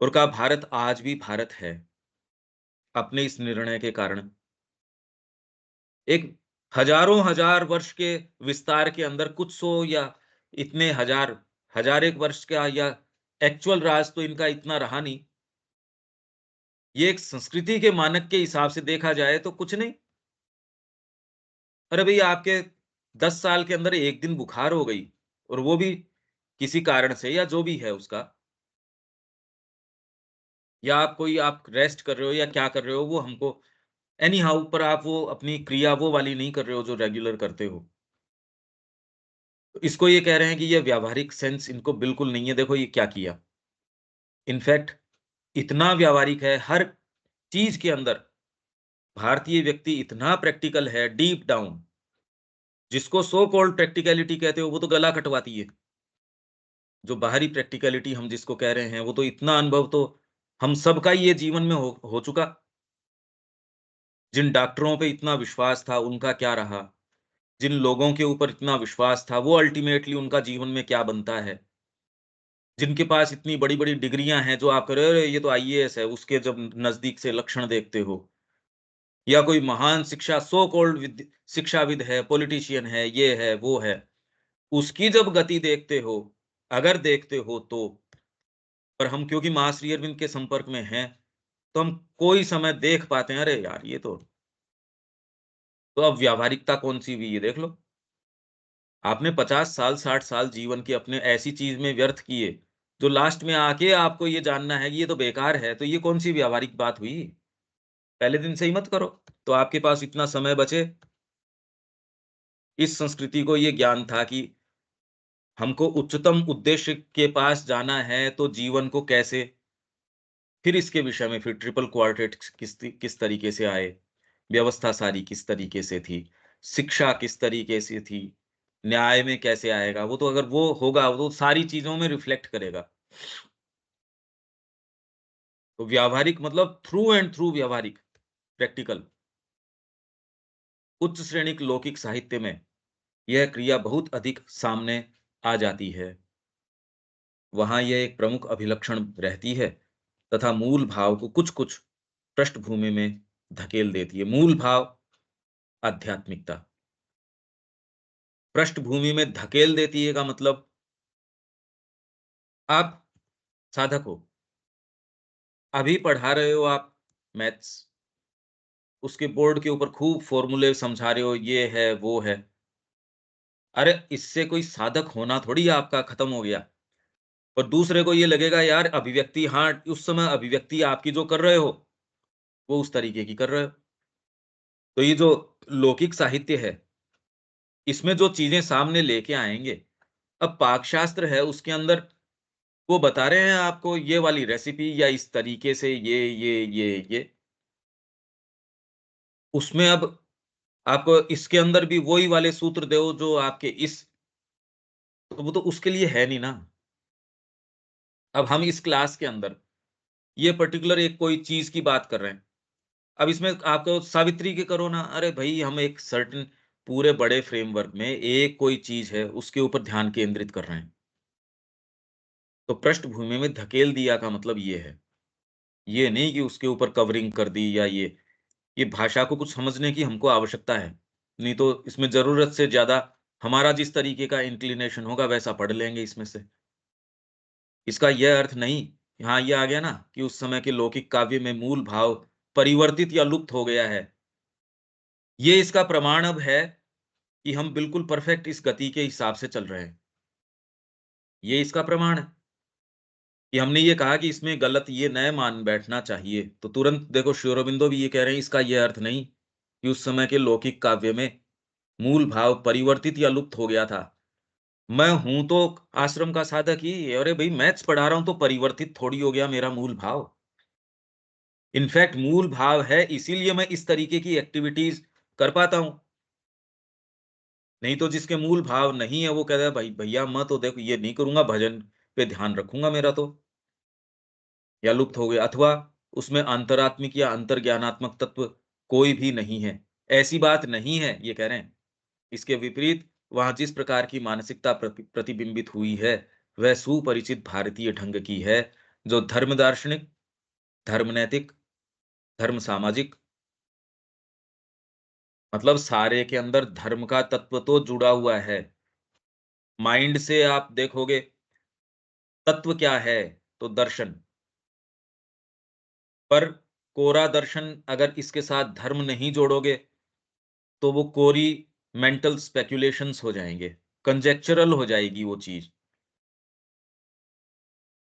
और कहा भारत आज भी भारत है, अपने इस निर्णय के कारण। एक हजारों हजार वर्ष के विस्तार के अंदर कुछ सौ या इतने हजार, हजार एक वर्ष का, या एक्चुअल राज तो इनका इतना रहा नहीं। ये एक संस्कृति के मानक के हिसाब से देखा जाए तो कुछ नहीं। अरे भई आपके 10 साल के अंदर 1 दिन बुखार हो गई, और वो भी किसी कारण से या जो भी है उसका, या आप रेस्ट कर रहे हो या क्या कर रहे हो, वो हमको एनी हाउ, पर आप वो अपनी क्रिया वो वाली नहीं कर रहे हो जो रेगुलर करते हो। तो इसको ये कह रहे हैं कि ये व्यावहारिक सेंस इनको बिल्कुल नहीं है, देखो ये क्या किया। इनफैक्ट इतना व्यावहारिक है हर चीज़ के अंदर, भारतीय व्यक्ति इतना प्रैक्टिकल है डीप डाउन, जिसको सो कॉल्ड प्रैक्टिकैलिटी कहते हो वो तो गला कटवाती है। जो बाहरी प्रैक्टिकैलिटी हम जिसको कह रहे हैं, वो तो इतना अनुभव तो हम सबका ही ये जीवन में हो चुका। जिन डॉक्टरों पे इतना विश्वास था, उनका क्या रहा? जिन लोगों के ऊपर इतना विश्वास था, वो अल्टीमेटली उनका जीवन में क्या बनता है? जिनके पास इतनी बड़ी-बड़ी डिग्रियाँ हैं, जो आप कह रहे हो, "अरे! ये तो आईएएस है", उसके जब नज़दीक से लक्षण देखते हो, या कोई महान शिक्षा सो कॉल्ड शिक्षाविद है, पॉलिटिशियन है, ये है, वो है, उसकी जब गति देखते हो, अगर देखते हो तो, पर हम क्योंकि माँ श्री अरविंद के संपर्क में हैं, तो हम कोई समय देख पाते हैं, अरे यार! ये तो अब व्यावहारिकता कौन-सी हुई ये देख लो। आपने 50 साल, 60 साल जीवन के अपने ऐसी चीज़ में व्यर्थ किए, जो लास्ट में आके आपको ये जानना है कि ये तो बेकार है, तो ये कौन-सी व्यावहारिक बात हुई? पहले दिन से ही मत करो। तो आपके पास इतना समय बचे, इस संस्कृति को ये ज्ञान था कि हमको उच्चतम उद्देश्य के पास जाना है, तो जीवन को कैसे, फिर इसके विषय में फिर ट्रिपल क्वाड्रेट किस तरीके से आए, व्यवस्था सारी किस तरीके से थी, शिक्षा किस तरीके से थी, न्याय में कैसे आएगा, वो तो अगर वो होगा, वो तो सारी चीज़ों में रिफ्लेक्ट करेगा। तो व्यावहारिक मतलब थ्रू एंड थ्रू व्यावहारिक, प्रैक्टिकल। उच्च श्रेणिक लौकिक साहित्य में यह क्रिया बहुत अधिक सामने आ जाती है। वहाँ यह एक प्रमुख अभिलक्षण रहती है तथा मूल भाव को कुछ-कुछ पृष्ठभूमि में धकेल देती है। मूल भाव आध्यात्मिकता, पृष्ठभूमि में धकेल देती है का मतलब, आप साधक हो, अभी पढ़ा रहे हो आप मैथ्स, उसके बोर्ड के ऊपर खूब फ़ॉर्मूले समझा रहे हो, ये है, वो है। अरे! इससे कोई साधक होना थोड़ी आपका खत्म हो गया। और दूसरे को ये लगेगा यार अभिव्यक्ति हाँ, उस समय अभिव्यक्ति आपकी जो कर रहे हो, वो उस तरीके की कर रहे हो। तो ये जो लौकिक साहित्य है, इसमें जो चीज़ें सामने लेके आएँगे, अब पाकशास्त्र है उसके अंदर वो बता रहे हैं आपको ये वाली रेसिपी या इस तरीके से ये। उसमें अब आप इसके अंदर भी वही वाले सूत्र दो जो आपके इस तो वो तो उसके लिए है नहीं ना। अब हम इस क्लास के अंदर ये पर्टिकुलर एक कोई चीज़ की बात कर रहे हैं। अब इसमें आपको सावित्री की करो ना, अरे भई हम एक सर्टेन पूरे बड़े फ्रेमवर्क में एक कोई चीज़ है, उसके ऊपर ध्यान केंद्रित कर रहे हैं। तो पृष्ठभूमि में धकेल दिया का मतलब ये है। ये नहीं कि उसके ऊपर कवरिंग कर दी या ये भाषा को कुछ समझने की हमको आवश्यकता है। नहीं तो इसमें ज़रूरत से ज़्यादा हमारा जिस तरीके का इंक्लिनेशन होगा वैसा पढ़ लेंगे इसमें से। इसका यह अर्थ नहीं, यहाँ ये आ गया ना कि उस समय के लौकिक काव्य में मूल भाव परिवर्तित या लुप्त हो गया है। ये इसका प्रमाण अब है कि हम बिल्कुल परफेक्ट इस गति के हिसाब से चल रहे हैं। ये इसका प्रमाण है कि हमने ये कहा कि इसमें गलत ये न मान बैठना चाहिए। तो तुरंत देखो श्री अरबिंदो भी ये कह रहे हैं इसका ये अर्थ नहीं कि उस समय के लौकिक काव्य में मूल भाव परिवर्तित या लुप्त हो गया था। मैं हूँ तो आश्रम का साधक ही, अरे भई मैथ्स पढ़ा रहा हूँ तो परिवर्तित थोड़ी हो गया मेरा मूल भाव। इनफैक्ट मूल भाव है इसीलिए मैं इस तरीके की एक्टिविटीज़ कर पाता हूँ। नहीं तो जिसके मूल भाव नहीं है वो कहता है भाई भैया मैं तो देखो ये नहीं करूँगा, भजन पे ध्यान रखूँगा मेरा तो, या लुप्त हो गया अथवा उसमें अंतरात्मिक या अंतर्ज्ञानात्मक तत्व कोई भी नहीं है। ऐसी बात नहीं है ये कह रहे हैं। इसके विपरीत वहाँ जिस प्रकार की मानसिकता प्रतिबिंबित हुई है, वह सुपरिचित भारतीय ढंग की है, जो धर्म दार्शनिक, धर्म नैतिक, धर्म सामाजिक मतलब सारे के अंदर धर्म का तत्व तो जुड़ा हुआ है। माइंड से आप देखोगे तत्व क्या है? तो दर्शन। पर कोरा दर्शन अगर इसके साथ धर्म नहीं जोड़ोगे, तो वो कोरी मेंटल स्पेक्युलेशंस हो जाएँगे, कंजेक्चुरल हो जाएगी वो चीज़,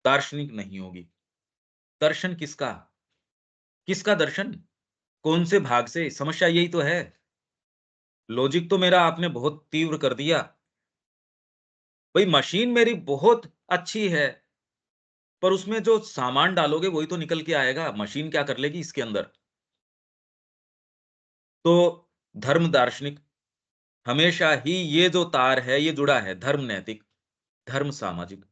दार्शनिक नहीं होगी। दर्शन किसका? किसका दर्शन? कौन से भाग से? समस्या यही तो है। लॉजिक तो मेरा आपने बहुत तीव्र कर दिया। भई मशीन मेरी बहुत अच्छी है, पर उसमें जो सामान डालोगे वही तो निकल के आएगा, मशीन क्या कर लेगी इसके अंदर? तो धर्म दार्शनिक हमेशा ही ये जो तार है, ये जुड़ा है धर्म नैतिक, धर्म सामाजिक।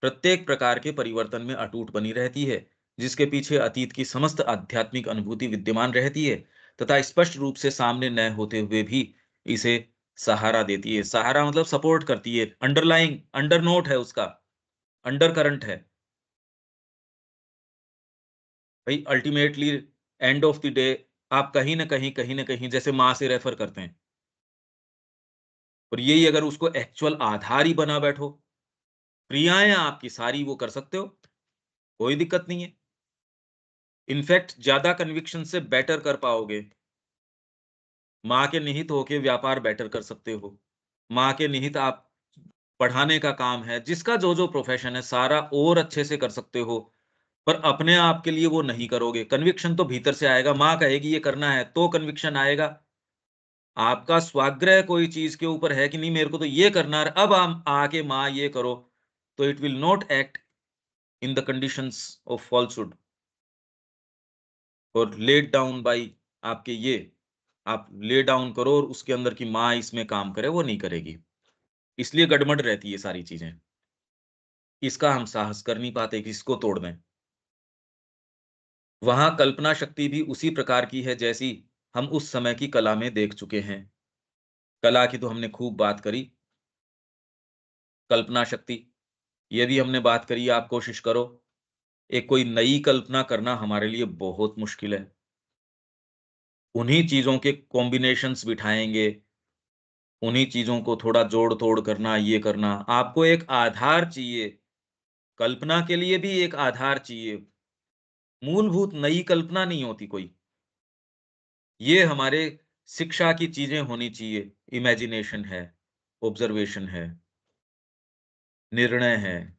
प्रत्येक प्रकार के परिवर्तन में अटूट बनी रहती है, जिसके पीछे अतीत की समस्त आध्यात्मिक अनुभूति विद्यमान रहती है तथा स्पष्ट रूप से सामने न होते हुए भी इसे सहारा देती है। सहारा मतलब सपोर्ट करती है, अंडरलाइंग अंडर नोट है उसका, अंडर करंट है। भाई ultimately end of the day आप कहीं न कहीं जैसे माँ से रेफर करते हैं और यही अगर उसको एक्चुअल आधार ही बना बैठो, क्रियाएँ आपकी सारी वो कर सकते हो, कोई दिक्कत नहीं है। इनफैक्ट ज़्यादा कन्विक्शन से बेटर कर पाओगे। माँ के निहित होके व्यापार बेटर कर सकते हो। माँ के निहित आप पढ़ाने का काम है, जिसका जो-जो प्रोफ़ेशन है सारा और अच्छे से कर सकते हो। पर अपने आप के लिए वो नहीं करोगे, कन्विक्शन तो भीतर से आएगा, माँ कहेगी ये करना है, तो कन्विक्शन आएगा। आपका स्वाग्रह कोई चीज़ के ऊपर है कि नहीं मेरे को तो ये करना है, अब आम आके माँ ये करो, तो it will not act in the conditions of falsehood और लेड डाउन बाय आपके ये, आप ले डाउन करो और उसके अंदर की माँ इसमें काम करे, वो नहीं करेगी। इसलिए गड़बड़ रहती है सारी चीज़ें। इसका हम साहस कर नहीं पाते कि इसको तोड़ दें। वहाँ कल्पना शक्ति भी उसी प्रकार की है जैसी हम उस समय की कला में देख चुके हैं। कला की तो हमने खूब बात करी, कल्पना शक्ति, ये भी हमने बात करी आप कोशिश करो, एक कोई नई कल्पना करना हमारे लिए बहुत मुश्किल है। उन्हीं चीज़ों के कॉम्बिनेशंस बिठाएँगे, उन्हीं चीज़ों को थोड़ा जोड़-तोड़ करना, ये करना। आपको एक आधार चाहिए, कल्पना के लिए भी एक आधार चाहिए। मूलभूत नई कल्पना नहीं होती कोई। ये हमारे शिक्षा की चीज़ें होनी चाहिए। इमेजिनेशन है, ऑब्ज़र्वेशन है, निर्णय है,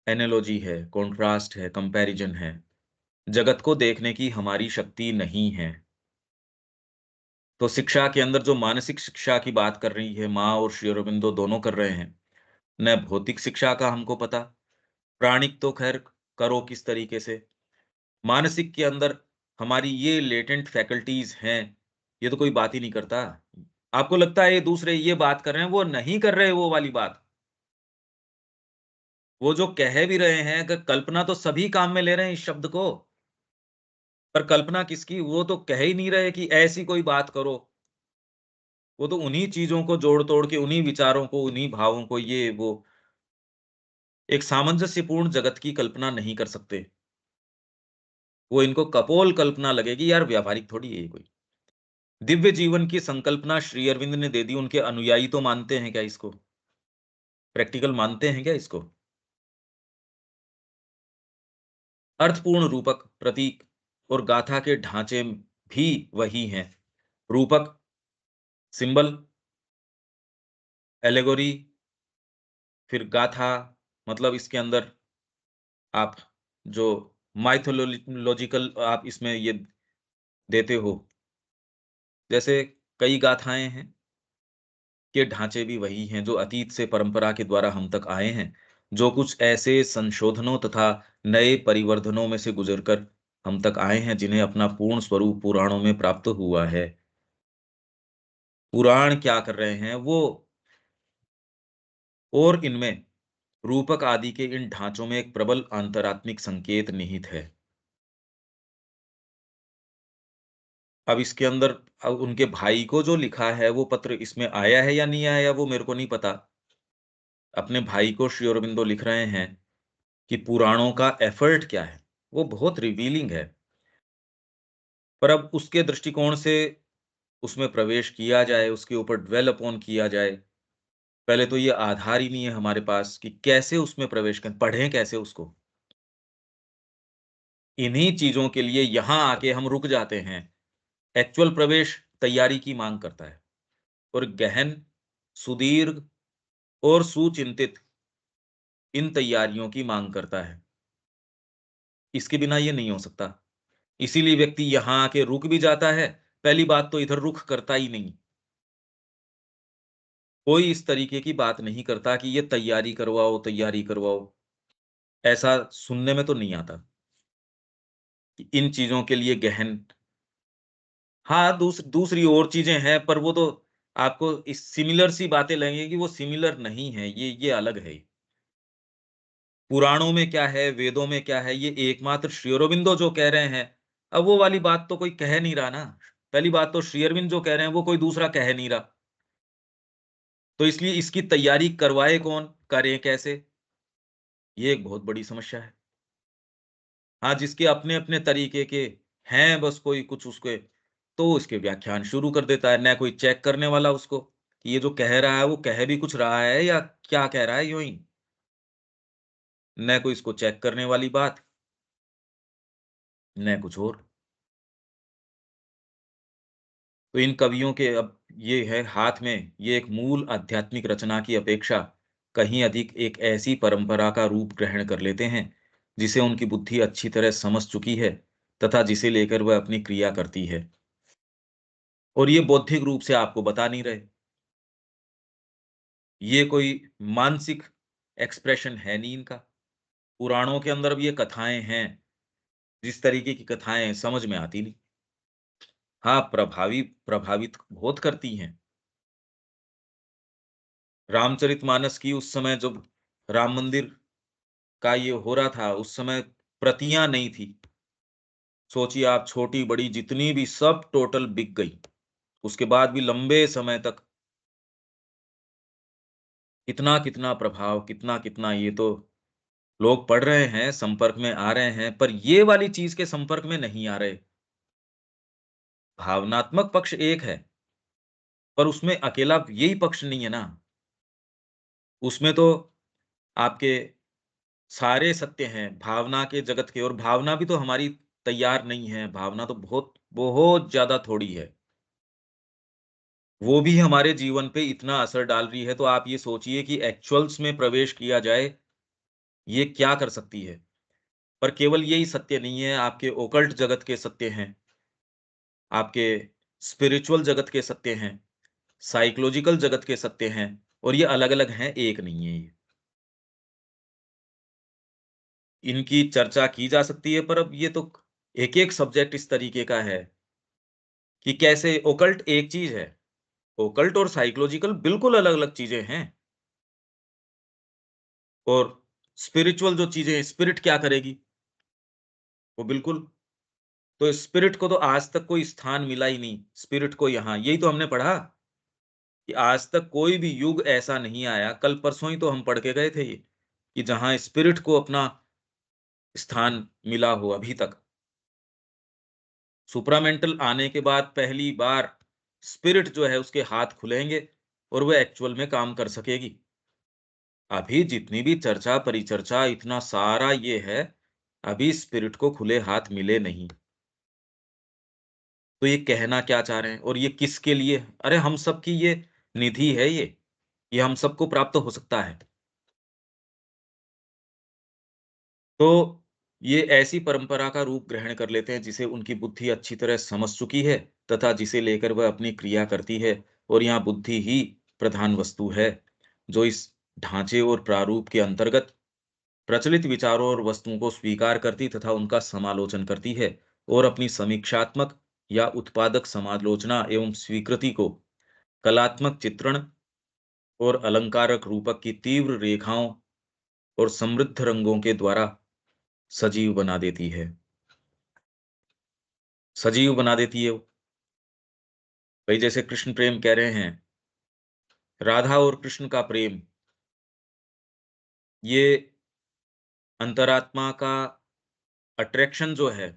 एनालॉजी है, कॉन्ट्रास्ट है, कंपैरिज़न है। जगत को देखने की हमारी शक्ति नहीं है। तो शिक्षा के अंदर जो मानसिक शिक्षा की बात कर रही है माँ और श्री अरबिंदो दोनों कर रहे हैं। न भौतिक शिक्षा का हमको पता, प्राणिक तो ख़ैर करो किस तरीके से। मानसिक के अंदर हमारी ये लेटेंट फैकल्टीज़ हैं, ये तो कोई बात ही नहीं करता। आपको लगता है ये दूसरे ये बात कर रहे हैं, वो नहीं कर रहे वो वाली बात। वो जो कह भी रहे हैं क कल्पना तो सभी काम में ले रहे हैं इस शब्द को, पर कल्पना किसकी? वो तो कह ही नहीं रहे कि ऐसी कोई बात करो। वो तो उन्हीं चीज़ों को जोड़-तोड़ के, उन्हीं विचारों को, उन्हीं भावों को ये वो एक सामंजस्यपूर्ण जगत की कल्पना नहीं कर सकते। वो इनको कपोल कल्पना लगेगी, यार व्यावहारिक थोड़ी है ये कोई। दिव्य जीवन की संकल्पना श्री अरविंद ने दे दी, उनके अनुयायी तो मानते हैं क्या इसको? प्रैक्टिकल मानते हैं क्या इसको? अर्थपूर्ण रूपक, प्रतीक और गाथा के ढांचे भी वही हैं। रूपक, सिंबल, एलेगोरी, फिर गाथा मतलब इसके अंदर आप जो लॉजिकल आप इसमें ये देते हो, जैसे कई गाथाएँ हैं, के ढांचे भी वही हैं जो अतीत से परंपरा के द्वारा हम तक आए हैं, जो कुछ ऐसे संशोधनों तथा नए परिवर्धनों में से गुजरकर हम तक आए हैं, जिन्हें अपना पूर्ण स्वरूप पुराणों में प्राप्त हुआ है। पुराण क्या कर रहे हैं वो और इनमें रूपक आदि के इन ढांचों में एक प्रबल अंतरात्मिक संकेत निहित है। अब इसके अंदर अब उनके भाई को जो लिखा है वो पत्र इसमें आया है या नहीं आया वो मेरे को नहीं पता। अपने भाई को श्री अरबिंदो लिख रहे हैं कि पुराणों का एफर्ट क्या है, वो बहुत रिवीलिंग है। पर अब उसके दृष्टिकोण से उसमें प्रवेश किया जाए, उसके ऊपर ड्वेल अपॉन किया जाए, पहले तो ये आधार ही नहीं है हमारे पास कि कैसे उसमें प्रवेश करें, पढ़ें कैसे उसको? इन्हीं चीज़ों के लिए यहाँ आके हम रुक जाते हैं। एक्चुअल प्रवेश तैयारी की माँग करता है और गहन, सुदीर्घ और सुचिंतित इन तैयारियों की माँग करता है। इसके बिना ये नहीं हो सकता। इसीलिए व्यक्ति यहाँ आके रुक भी जाता है, पहली बात तो इधर रुख करता ही नहीं। कोई इस तरीके की बात नहीं करता कि ये तैयारी करवाओ, तैयारी करवाओ। ऐसा सुनने में तो नहीं आता कि इन चीज़ों के लिए गहन हाँ, दूसरी और चीज़ें हैं, पर वो तो आपको इस सिमिलर सी बातें लगेंगी, वो सिमिलर नहीं है, ये अलग है। पुराणों में क्या है, वेदों में क्या है, ये एकमात्र श्री अरबिंदो जो कह रहे हैं, अब वो वाली बात तो कोई कह नहीं रहा ना। पहली बात तो श्री अरविंद जो कह रहे हैं, वो कोई दूसरा कह नहीं रहा। तो इसलिए इसकी तैयारी करवाए कौन, करें कैसे? ये एक बहुत बड़ी समस्या है। हाँ, जिसके अपने-अपने तरीके के हैं बस कोई कुछ उसके तो इसके व्याख्यान शुरू कर देता है, ना कोई चेक करने वाला उसको, कि ये जो कह रहा है वो कह भी कुछ रहा है या क्या कह रहा है यूँ ही। ना कोई इसको चेक करने वाली बात, ना कुछ और। तो इन कवियों के अब ये है हाथ में ये एक मूल आध्यात्मिक रचना की अपेक्षा कहीं अधिक एक ऐसी परंपरा का रूप ग्रहण कर लेते हैं, जिसे उनकी बुद्धि अच्छी तरह समझ चुकी है तथा जिसे लेकर वह अपनी क्रिया करती है। और ये बौद्धिक रूप से आपको बता नहीं रहे। ये कोई मानसिक एक्सप्रेशन है नहीं इनका। पुराणों के अंदर भी ये कथाएँ हैं, जिस तरीके की कथाएँ समझ में आती नहीं। हाँ, प्रभावित बहुत करती हैं। रामचरितमानस की उस समय जब राम मंदिर का ये हो रहा था, उस समय प्रतियाँ नहीं थी। सोचिए आप छोटी-बड़ी जितनी भी सब टोटल बिक गई। उसके बाद भी लंबे समय तक कितना-कितना प्रभाव, कितना-कितना ये तो लोग पढ़ रहे हैं, संपर्क में आ रहे हैं, पर ये वाली चीज़ के संपर्क में नहीं आ रहे। भावनात्मक पक्ष एक है, पर उसमें अकेला यही पक्ष नहीं है ना। उसमें तो आपके सारे सत्य हैं, भावना के जगत के और भावना भी तो हमारी तैयार नहीं है, भावना तो बहुत बहुत ज़्यादा थोड़ी है। वो भी हमारे जीवन पे इतना असर डाल रही है, तो आप ये सोचिए कि एक्चुअल्स में प्रवेश किया जाए, ये क्या कर सकती है? पर केवल यही सत्य नहीं है, आपके ओकल्ट जगत के सत्य हैं, आपके स्पिरिचुअल जगत के सत्य हैं, साइकोलॉजिकल जगत के सत्य हैं और ये अलग-अलग हैं, एक नहीं है ये। इनकी चर्चा की जा सकती है, पर अब ये तो एक-एक सब्जेक्ट इस तरीके का है कि कैसे ओकल्ट एक चीज़ है, ओकल्ट और साइकोलॉजिकल बिल्कुल अलग-अलग चीज़ें हैं और स्पिरिचुअल जो चीज़ें हैं, स्पिरिट क्या करेगी? वो बिल्कुल तो स्पिरिट को तो आज तक कोई स्थान मिला ही नहीं, स्पिरिट को यहाँ, यही तो हमने पढ़ा कि आज तक कोई भी युग ऐसा नहीं आया, कल-परसों ही तो हम पढ़ के गए थे ये, कि जहाँ स्पिरिट को अपना स्थान मिला हो अभी तक। सुप्रामेंटल आने के बाद पहली बार स्पिरिट जो है उसके हाथ खुलेंगे और वो एक्चुअल में काम कर सकेगी। अभी जितनी भी चर्चा, परिचर्चा इतना सारा ये है, अभी स्पिरिट को खुले हाथ मिले नहीं। तो ये कहना क्या चाह रहे हैं और ये किसके लिए? अरे हम सब की ये निधि है ये हम सबको प्राप्त हो सकता है। तो ये ऐसी परंपरा का रूप ग्रहण कर लेते हैं जिसे उनकी बुद्धि अच्छी तरह समझ चुकी है तथा जिसे लेकर वह अपनी क्रिया करती है और यहाँ बुद्धि ही प्रधान वस्तु है, जो इस ढांचे और प्रारूप के अंतर्गत प्रचलित विचारों और वस्तुओं को स्वीकार करती तथा उनका समालोचन करती है और अपनी समीक्षात्मक या उत्पादक समालोचना एवं स्वीकृति को कलात्मक चित्रण और अलंकारक रूपक की तीव्र रेखाओं और समृद्ध रंगों के द्वारा सजीव बना देती है। सजीव बना देती है वो। भई जैसे कृष्ण प्रेम कह रहे हैं, राधा और कृष्ण का प्रेम, ये अंतरात्मा का अट्रैक्शन जो है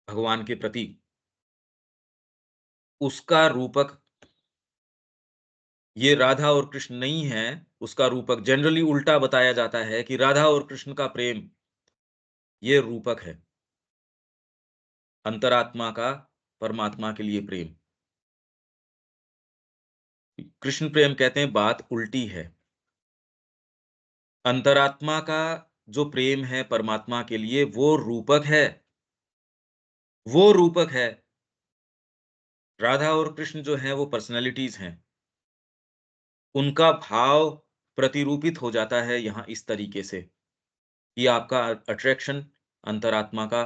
भगवान के प्रति, उसका रूपक ये राधा और कृष्ण नहीं है, उसका रूपक जनरली उल्टा बताया जाता है कि राधा और कृष्ण का प्रेम, ये रूपक है, अंतरात्मा का परमात्मा के लिए प्रेम। कृष्ण प्रेम कहते हैं बात उल्टी है। अंतरात्मा का जो प्रेम है परमात्मा के लिए वो रूपक है, वो रूपक है। राधा और कृष्ण जो हैं वो पर्सनैलिटीज़ हैं। उनका भाव प्रतिरूपित हो जाता है यहाँ इस तरीके से कि आपका अट्रैक्शन अंतरात्मा का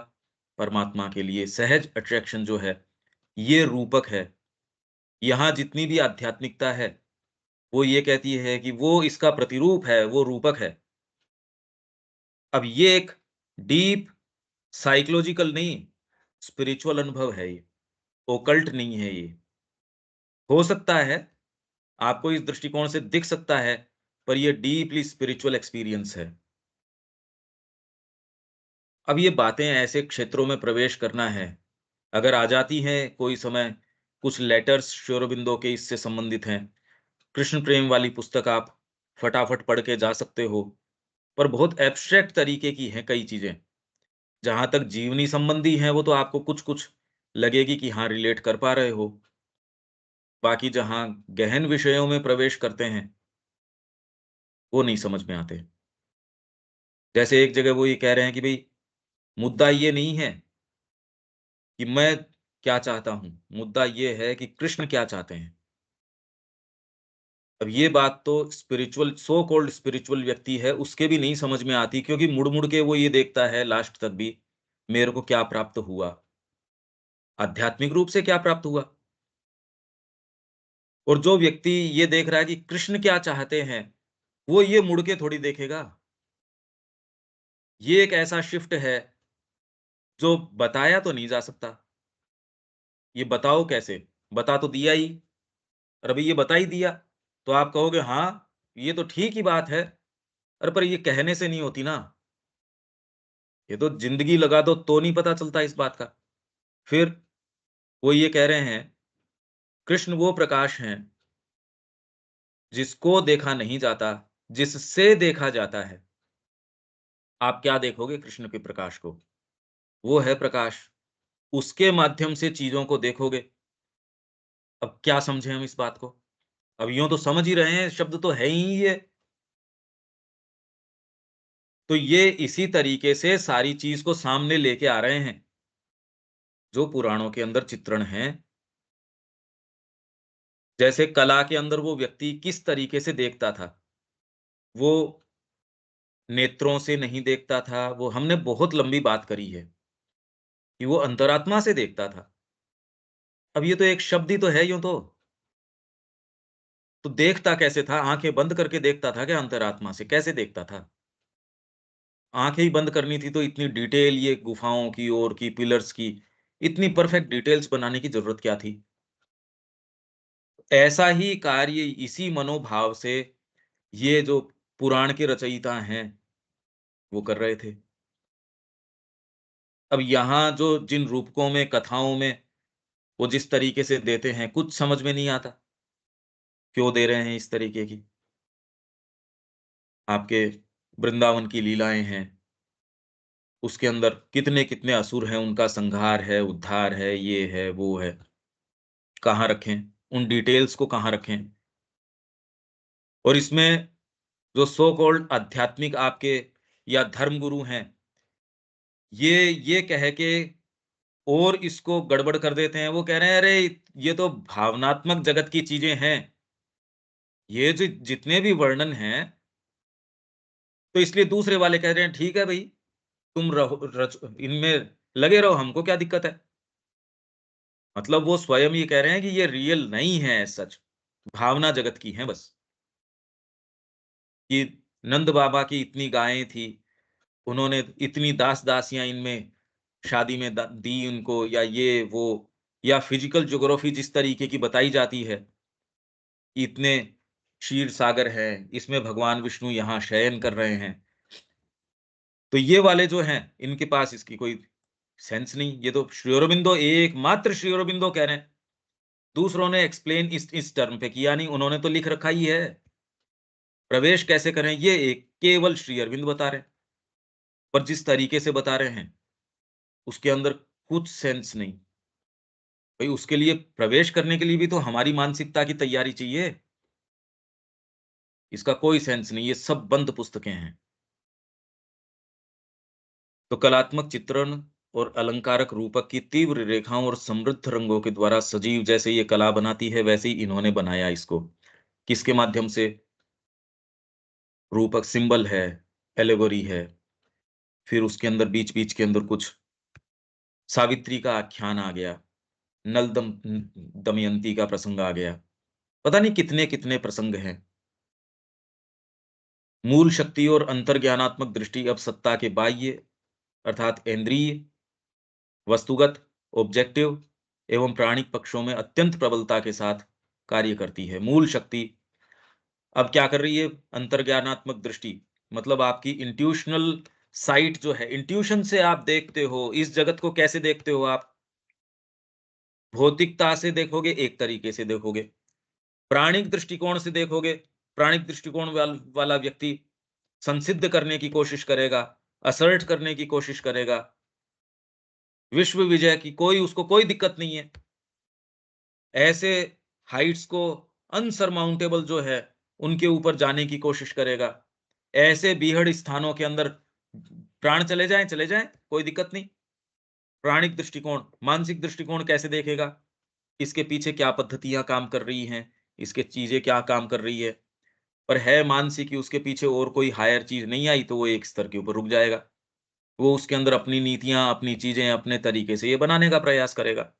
परमात्मा के लिए सहज अट्रैक्शन जो है, ये रूपक है। यहाँ जितनी भी आध्यात्मिकता है, वो ये कहती है कि वो इसका प्रतिरूप है, वो रूपक है। अब ये एक डीप साइकोलॉजिकल नहीं, स्पिरिचुअल अनुभव है ये, ओकल्ट नहीं है ये। हो सकता है, आपको इस दृष्टिकोण से दिख सकता है, पर ये डीपली स्पिरिचुअल एक्सपीरियंस है। अब ये बातें ऐसे क्षेत्रों में प्रवेश करना है, अगर आ जाती हैं कोई समय, कुछ लेटर्स श्री अरबिंदो के इससे संबंधित हैं। कृष्ण प्रेम वाली पुस्तक आप फटाफट पढ़ के जा सकते हो, पर बहुत एब्स्ट्रैक्ट तरीके की हैं कई चीज़ें। जहाँ तक जीवनी संबंधी हैं, वो तो आपको कुछ-कुछ लगेगी कि हाँ, रिलेट कर पा रहे हो। बाकी जहाँ गहन विषयों में प्रवेश करते हैं, वो नहीं समझ में आते। जैसे एक जगह वो ये कह रहे हैं कि भई मुद्दा ये नहीं है कि मैं क्या चाहता हूँ, मुद्दा ये है कि कृष्ण क्या चाहते हैं। अब ये बात तो स्पिरिचुअल सो कॉल्ड स्पिरिचुअल व्यक्ति है, उसके भी नहीं समझ में आती क्योंकि मुड़-मुड़ के वो ये देखता है लास्ट तक भी, मेरे को क्या प्राप्त हुआ? आध्यात्मिक रूप से क्या प्राप्त हुआ? और जो व्यक्ति ये देख रहा है कि कृष्ण क्या चाहते हैं, वो ये मुड़ के थोड़ी देखेगा। ये एक ऐसा शिफ्ट है, जो बताया तो नहीं जा सकता। ये बताओ कैसे? बता तो दिया ही। और अभी ये बता ही दिया, तो आप कहोगे हाँ, ये तो ठीक ही बात है। अरे पर ये कहने से नहीं होती ना, ये तो ज़िंदगी लगा दो तो नहीं पता चलता इस बात का। फिर वो ये कह रहे हैं, कृष्ण वो प्रकाश हैं, जिसको देखा नहीं जाता, जिससे देखा जाता है। आप क्या देखोगे कृष्ण के प्रकाश को? वो है प्रकाश। उसके माध्यम से चीज़ों को देखोगे। अब क्या समझें हम इस बात को? अब यूँ तो समझ ही रहे हैं, शब्द तो है ही ये। तो ये इसी तरीके से सारी चीज़ को सामने लेके आ रहे हैं, जो पुराणों के अंदर चित्रण हैं। जैसे कला के अंदर वो व्यक्ति किस तरीके से देखता था, वो नेत्रों से नहीं देखता था, वो हमने बहुत लंबी बात करी है, कि वो अंतरात्मा से देखता था। अब ये तो एक शब्द ही तो है यूँ तो। तो देखता कैसे था? आँखें बंद करके देखता था क्या अंतरात्मा से? कैसे देखता था? आँखें ही बंद करनी थी तो इतनी डिटेल ये गुफाओं की और की, पिलर्स की, इतनी परफेक्ट डिटेल्स बनाने की ज़रूरत क्या थी? ऐसा ही कार्य इसी मनोभाव से ये जो पुराण के रचयिता हैं, वो कर रहे थे। अब यहाँ जो जिन रूपकों में, कथाओं में वो जिस तरीके से देते हैं, कुछ समझ में नहीं आता, क्यों दे रहे हैं इस तरीके की? आपके वृंदावन की लीलाएँ हैं, उसके अंदर कितने-कितने असुर हैं, उनका संहार है, उद्धार है, ये है, वो है। कहाँ रखें? उन डिटेल्स को कहाँ रखें? और इसमें जो सो कॉल्ड आध्यात्मिक आपके या धर्मगुरु हैं, ये कह के और इसको गड़बड़ कर देते हैं। वो कह रहे हैं, "अरे! ये तो भावनात्मक जगत की चीज़ें हैं। ये जो जितने भी वर्णन हैं, तो इसलिए दूसरे वाले कह रहे हैं, ठीक है भई, तुम रहो रच इनमें लगे रहो, हमको क्या दिक्कत है?" मतलब वो स्वयं ये कह रहे हैं कि ये रियल नहीं है एज़ सच, भावना जगत की हैं बस, कि नंद बाबा की इतनी गायें थी, उन्होंने इतनी दास-दासियाँ इनमें शादी में दी उनको या ये वो या फिजिकल ज्योग्राफी जिस तरीके की बताई जाती है, कि इतने क्षीर सागर है, इसमें भगवान विष्णु यहाँ शयन कर रहे हैं। तो ये वाले जो हैं, इनके पास इसकी कोई सेंस नहीं, ये तो श्री अरबिंदो एकमात्र श्री अरबिंदो कह रहे हैं। दूसरों ने एक्सप्लेन इस टर्म पे किया नहीं, उन्होंने तो लिख रखा ही है। प्रवेश कैसे करें, ये एक केवल श्री अरविंद बता रहे हैं। पर जिस तरीके से बता रहे हैं, उसके अंदर कुछ सेंस नहीं। भई उसके लिए प्रवेश करने के लिए भी तो हमारी मानसिकता की तैयारी चाहिए। इसका कोई सेंस नहीं, ये सब बंद पुस्तकें हैं। तो कलात्मक चित्रण और अलंकारक रूपक की तीव्र रेखाओं और समृद्ध रंगों के द्वारा सजीव जैसे ये कला बनाती है, वैसे ही इन्होंने बनाया इसको। किसके माध्यम से? रूपक सिंबल है, एलेगोरी है, फिर उसके अंदर बीच-बीच के अंदर कुछ सावित्री का आख्यान आ गया, दमयंती का प्रसंग आ गया। पता नहीं कितने-कितने प्रसंग हैं। मूल शक्ति और अंतर्ज्ञानात्मक दृष्टि अब सत्ता के बाह्य अर्थात इंद्रिय, वस्तुगत, ऑब्जेक्टिव एवं प्राणिक पक्षों में अत्यंत प्रबलता के साथ कार्य करती है। मूल शक्ति अब क्या कर रही है? अंतर्ज्ञानात्मक दृष्टि मतलब आपकी इंट्यूशनल साइट जो है, इंट्यूशन से आप देखते हो, इस जगत को कैसे देखते हो आप? भौतिकता से देखोगे, एक तरीके से देखोगे। प्राणिक दृष्टिकोण से देखोगे, प्राणिक दृष्टिकोण वाला व्यक्ति संसिद्ध करने की कोशिश करेगा, असर्ट करने की कोशिश करेगा, विश्व विजय की उसको कोई दिक्कत नहीं है। ऐसे हाइट्स को अनसरमाउंटेबल जो है, उनके ऊपर जाने की कोशिश करेगा। ऐसे बीहड़ स्थानों के अंदर प्राण चले जाएँ, कोई दिक्कत नहीं। प्राणिक दृष्टिकोण, मानसिक दृष्टिकोण कैसे देखेगा? इसके पीछे क्या पद्धतियाँ काम कर रही हैं, इसके चीज़ें क्या काम कर रही है। पर है मानसिक कि उसके पीछे और कोई हायर चीज़ नहीं आई, तो वो एक स्तर के ऊपर रुक जाएगा। वो उसके अंदर अपनी नीतियाँ, अपनी चीज़ें अपने तरीके से ये बनाने का प्रयास करेगा।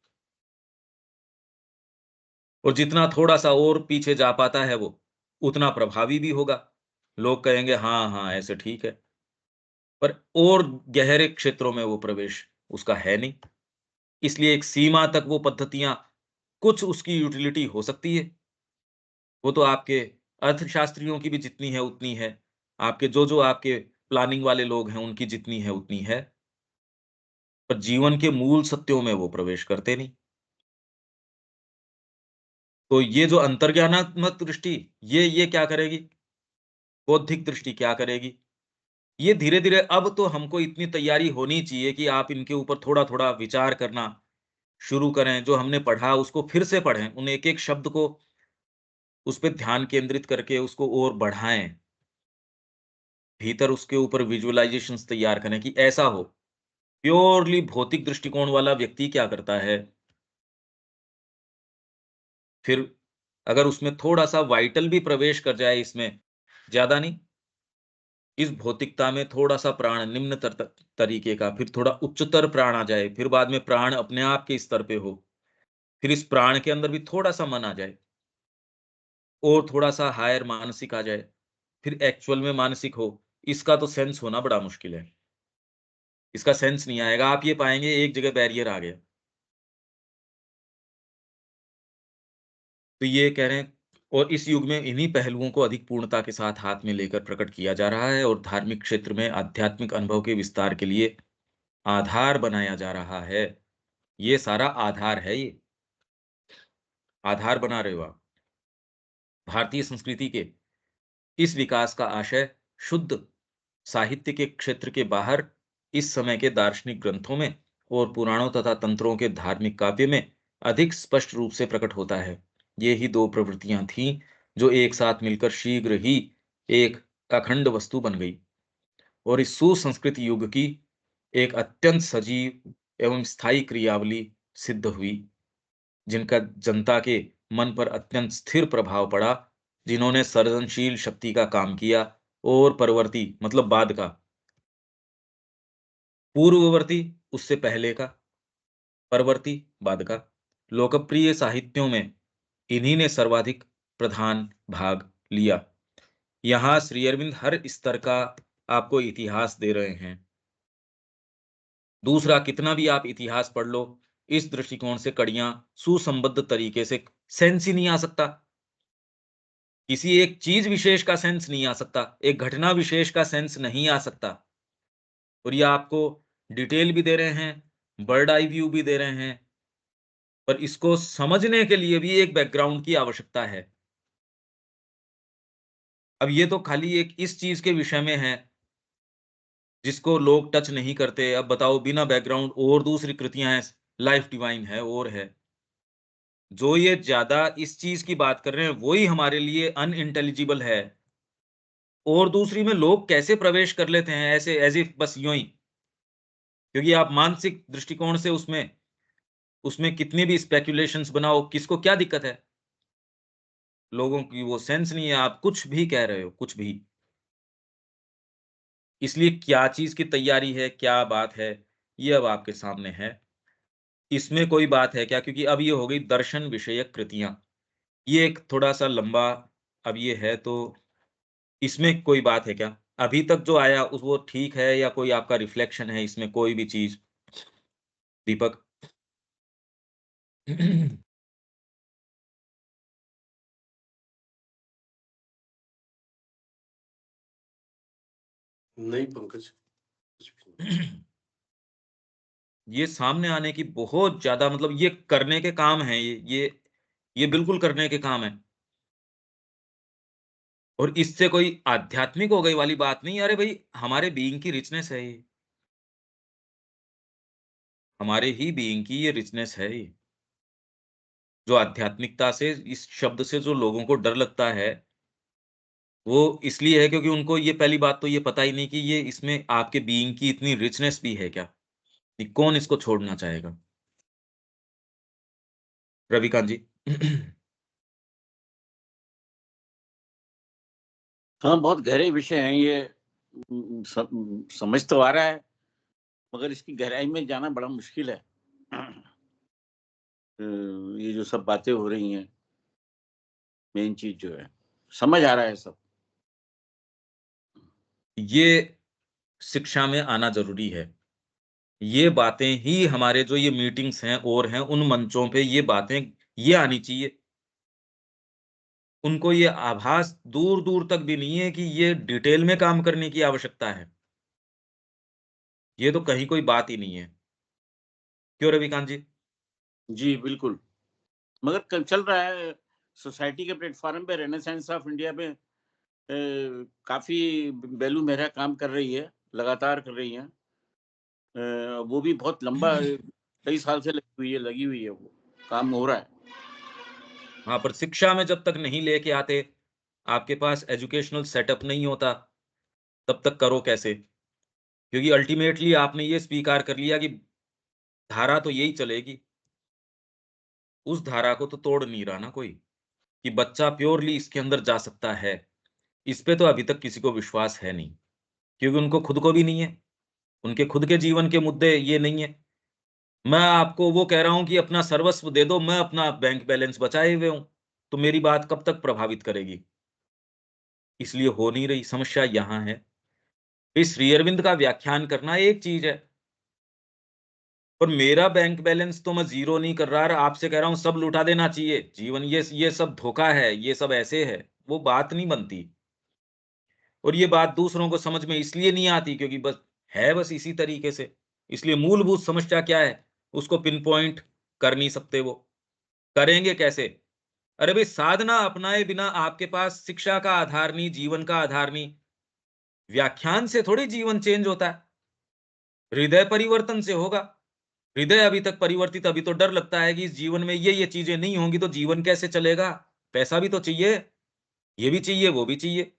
और जितना थोड़ा-सा और पीछे जा पाता है वो, उतना प्रभावी भी होगा। लोग कहेंगे हाँ, हाँ, ऐसे ठीक है। पर और गहरे क्षेत्रों में वो प्रवेश उसका है नहीं। इसलिए एक सीमा तक वो पद्धतियाँ कुछ उसकी यूटिलिटी हो सकती है। वो तो आपके अर्थशास्त्रियों की भी जितनी है उतनी है। आपके जो आपके प्लानिंग वाले लोग हैं उनकी जितनी है उतनी है। पर जीवन के मूल सत्यों में वो प्रवेश करते नहीं। तो ये जो अंतर्ज्ञानात्मक दृष्टि ये क्या करेगी? बौद्धिक दृष्टि क्या करेगी? ये धीरे-धीरे अब तो हमको इतनी तैयारी होनी चाहिए कि आप इनके ऊपर थोड़ा-थोड़ा विचार करना शुरू करें, जो हमने पढ़ा उसको फिर से पढ़ें, उन एक-एक शब्द को उस पे ध्यान केंद्रित करके उसको और बढ़ाएँ। भीतर उसके ऊपर विजुअलाइज़ेशंस तैयार करें कि ऐसा हो। प्योरली भौतिक दृष्टिकोण वाला व्यक्ति क्या करता है, फिर अगर उसमें थोड़ा-सा वाइटल भी प्रवेश कर जाए इसमें, ज़्यादा नहीं, इस भौतिकता में थोड़ा-सा प्राण निम्न तरीके का, फिर थोड़ा उच्चतर प्राण आ जाए, फिर बाद में प्राण अपने आप के स्तर पे हो, फिर इस प्राण के अंदर भी थोड़ा-सा मन आ जाए और थोड़ा-सा हायर मानसिक आ जाए, फिर एक्चुअल में मानसिक हो, इसका तो सेंस होना बड़ा मुश्किल है। इसका सेंस नहीं आएगा, आप ये पाएँगे एक जगह बैरियर आ गया। तो ये कह रहे हैं और इस युग में इन्हीं पहलुओं को अधिक पूर्णता के साथ हाथ में लेकर प्रकट किया जा रहा है और धार्मिक क्षेत्र में आध्यात्मिक अनुभव के विस्तार के लिए आधार बनाया जा रहा है। ये सारा आधार है ये, आधार बना रहे हो आप। भारतीय संस्कृति के इस विकास का आशय शुद्ध साहित्य के क्षेत्र के बाहर इस समय के दार्शनिक ग्रंथों में और पुराणों तथा तंत्रों के धार्मिक काव्य में अधिक स्पष्ट रूप से प्रकट होता है। ये ही दो प्रवृत्तियां थीं जो एक साथ मिलकर शीघ्र ही एक अखंड वस्तु बन गई और इस सुसंस्कृत युग की एक अत्यंत सजीव एवं स्थायी क्रियावली सिद्ध हुई, जिनका जनता के मन पर अत्यंत स्थिर प्रभाव पड़ा, जिन्होंने सृजनशील शक्ति का काम किया और परवर्ती मतलब बाद का, पूर्ववर्ती उससे पहले का, परवर्ती बाद का, लोकप्रिय साहित्यों में इन्हीं ने सर्वाधिक प्रधान भाग लिया। यहाँ श्री अरविंद हर स्तर का आपको इतिहास दे रहे हैं। दूसरा, कितना भी आप इतिहास पढ़ लो, इस दृष्टिकोण से कड़ियाँ सुसंबद्ध तरीके से सेंस ही नहीं आ सकता। किसी एक चीज़ विशेष का सेंस नहीं आ सकता, एक घटना विशेष का सेंस नहीं आ सकता। और ये आपको डिटेल भी दे रहे हैं, बर्ड आई व्यू भी दे रहे हैं, पर इसको समझने के लिए भी एक बैकग्राउंड की आवश्यकता है। अब ये तो खाली एक इस चीज़ के विषय में है, जिसको लोग टच नहीं करते। अब बताओ बिना बैकग्राउंड और दूसरी कृतियाँ हैं, लाइफ डिवाइन है और है। जो ये ज़्यादा इस चीज़ की बात कर रहे हैं, वो ही हमारे लिए अनइंटेलिजिबल है। और दूसरी में लोग कैसे प्रवेश कर लेते हैं ऐसे एज़ इफ बस यूँ ही, क्योंकि आप मानसिक दृष्टिकोण से उसमें उसमें कितनी भी स्पेक्युलेशंस बनाओ, किसको क्या दिक्कत है? लोगों की वो सेंस नहीं है, आप कुछ भी कह रहे हो, कुछ भी। इसलिए क्या चीज़ की तैयारी है, क्या बात है, ये अब आपके सामने है। इसमें कोई बात है क्या? क्योंकि अब ये हो गई दर्शन विषयक कृतियाँ। ये एक थोड़ा-सा लंबा अब ये है, तो इसमें कोई बात है क्या? अभी तक जो आया उस वो ठीक है या कोई आपका रिफ्लेक्शन है इसमें कोई भी चीज़? दीपक? नहीं पंकज, कुछ भी नहीं। ये सामने आने की बहुत ज़्यादा मतलब ये करने के काम हैं ये बिल्कुल करने के काम हैं। और इससे कोई आध्यात्मिक हो गई वाली बात नहीं है, अरे भई हमारे बीइंग की रिचनेस है ये। हमारे ही बीइंग की ये रिचनेस है ये। जो आध्यात्मिकता से इस शब्द से जो लोगों को डर लगता है, वो इसलिए है क्योंकि उनको ये पहली बात तो ये पता ही नहीं कि ये इसमें आपके बीइंग की इतनी रिचनेस भी है क्या? कि कौन इसको छोड़ना चाहेगा? रविकांत जी। हाँ, बहुत गहरे विषय हैं ये। समझ तो आ रहा है, मगर इसकी गहराई में जाना बड़ा मुश्किल है। ये जो सब बातें हो रही हैं, मेन चीज़ जो है, समझ आ रहा है सब। ये शिक्षा में आना ज़रूरी है। ये बातें ही हमारे जो ये मीटिंग्स हैं और हैं, उन मंचों पे ये बातें ये आनी चाहिए। उनको ये आभास दूर-दूर तक भी नहीं है कि ये डिटेल में काम करने की आवश्यकता है। ये तो कहीं कोई बात ही नहीं है। क्यों रविकांत जी? जी, बिल्कुल। मगर कल चल रहा है सोसाइटी के प्लेटफ़ॉर्म पे रेनेसांस ऑफ इंडिया में काफ़ी बेलू मेहरा काम कर रही है, लगातार कर रही हैं। वो भी बहुत लंबा कई साल से लगी हुई है वो, काम हो रहा है। हाँ, पर शिक्षा में जब तक नहीं लेके आते, आपके पास एजुकेशनल सेटअप नहीं होता, तब तक करो कैसे? क्योंकि अल्टीमेटली आपने ये स्वीकार कर लिया कि धारा तो यही चलेगी, उस धारा को तो तोड़ नहीं रहा ना कोई, कि बच्चा प्योरली इसके अंदर जा सकता है। इस पे तो अभी तक किसी को विश्वास है नहीं, क्योंकि उनको खुद को भी नहीं है। उनके खुद के जीवन के मुद्दे ये नहीं है। मैं आपको वो कह रहा हूँ कि अपना सर्वस्व दे दो, मैं अपना बैंक बैलेंस बचाए हुए हूँ, तो मेरी बात कब तक प्रभावित करेगी? इसलिए हो नहीं रही, समस्या यहाँ है। इस श्री अरविंद का व्याख्यान करना एक चीज़ है, पर मेरा बैंक बैलेंस तो मैं ज़ीरो नहीं कर रहा और आपसे कह रहा हूँ सब लुटा देना चाहिए। जीवन ये सब धोखा है, ये सब ऐसे है, वो बात नहीं बनती। और ये बात दूसरों को समझ में इसलिए नहीं आती क्योंकि बस इसी तरीके से। इसलिए मूलभूत समस्या क्या है, उसको पिन पॉइंट कर नहीं सकते वो। करेंगे कैसे? अरे भाई साधना अपनाए बिना आपके पास शिक्षा का आधार नहीं, जीवन का आधार नहीं। व्याख्यान से थोड़ी जीवन चेंज होता है। हृदय परिवर्तन से होगा। हृदय अभी तक परिवर्तित, अभी तो डर लगता है कि इस जीवन में ये चीजें नहीं होंगी तो जीवन कैसे चलेगा? पैसा भी तो चाहिए, ये भी चाहिए, वो भी चाहिए।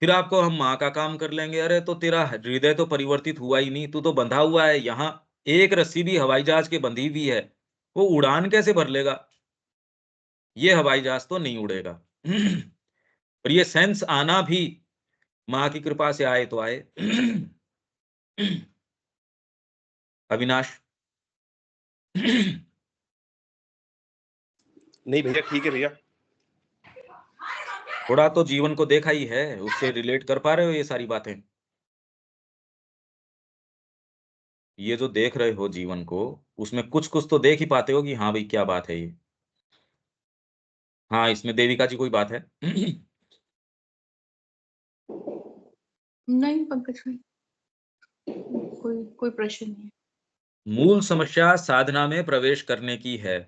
फिर आपको हम माँ का काम कर लेंगे, अरे तो तेरा हृदय तो परिवर्तित हुआ ही नहीं, तू तो बंधा हुआ है यहाँ। एक रस्सी भी हवाई जहाज के बंधी हुई है, वो उड़ान कैसे भर लेगा? ये हवाई जहाज तो नहीं उड़ेगा। और ये सेंस आना भी माँ की कृपा से आए तो आए। अविनाश। नहीं भैया, ठीक है भैया। थोड़ा तो जीवन को देखा ही है, उससे रिलेट कर पा रहे हो ये सारी बातें? ये जो देख रहे हो जीवन को, उसमें कुछ-कुछ तो देख ही पाते हो कि हाँ भाई, क्या बात है ये? हाँ, इसमें देविका जी कोई बात है? नहीं पंकज भाई, कोई कोई प्रश्न नहीं है। मूल समस्या साधना में प्रवेश करने की है।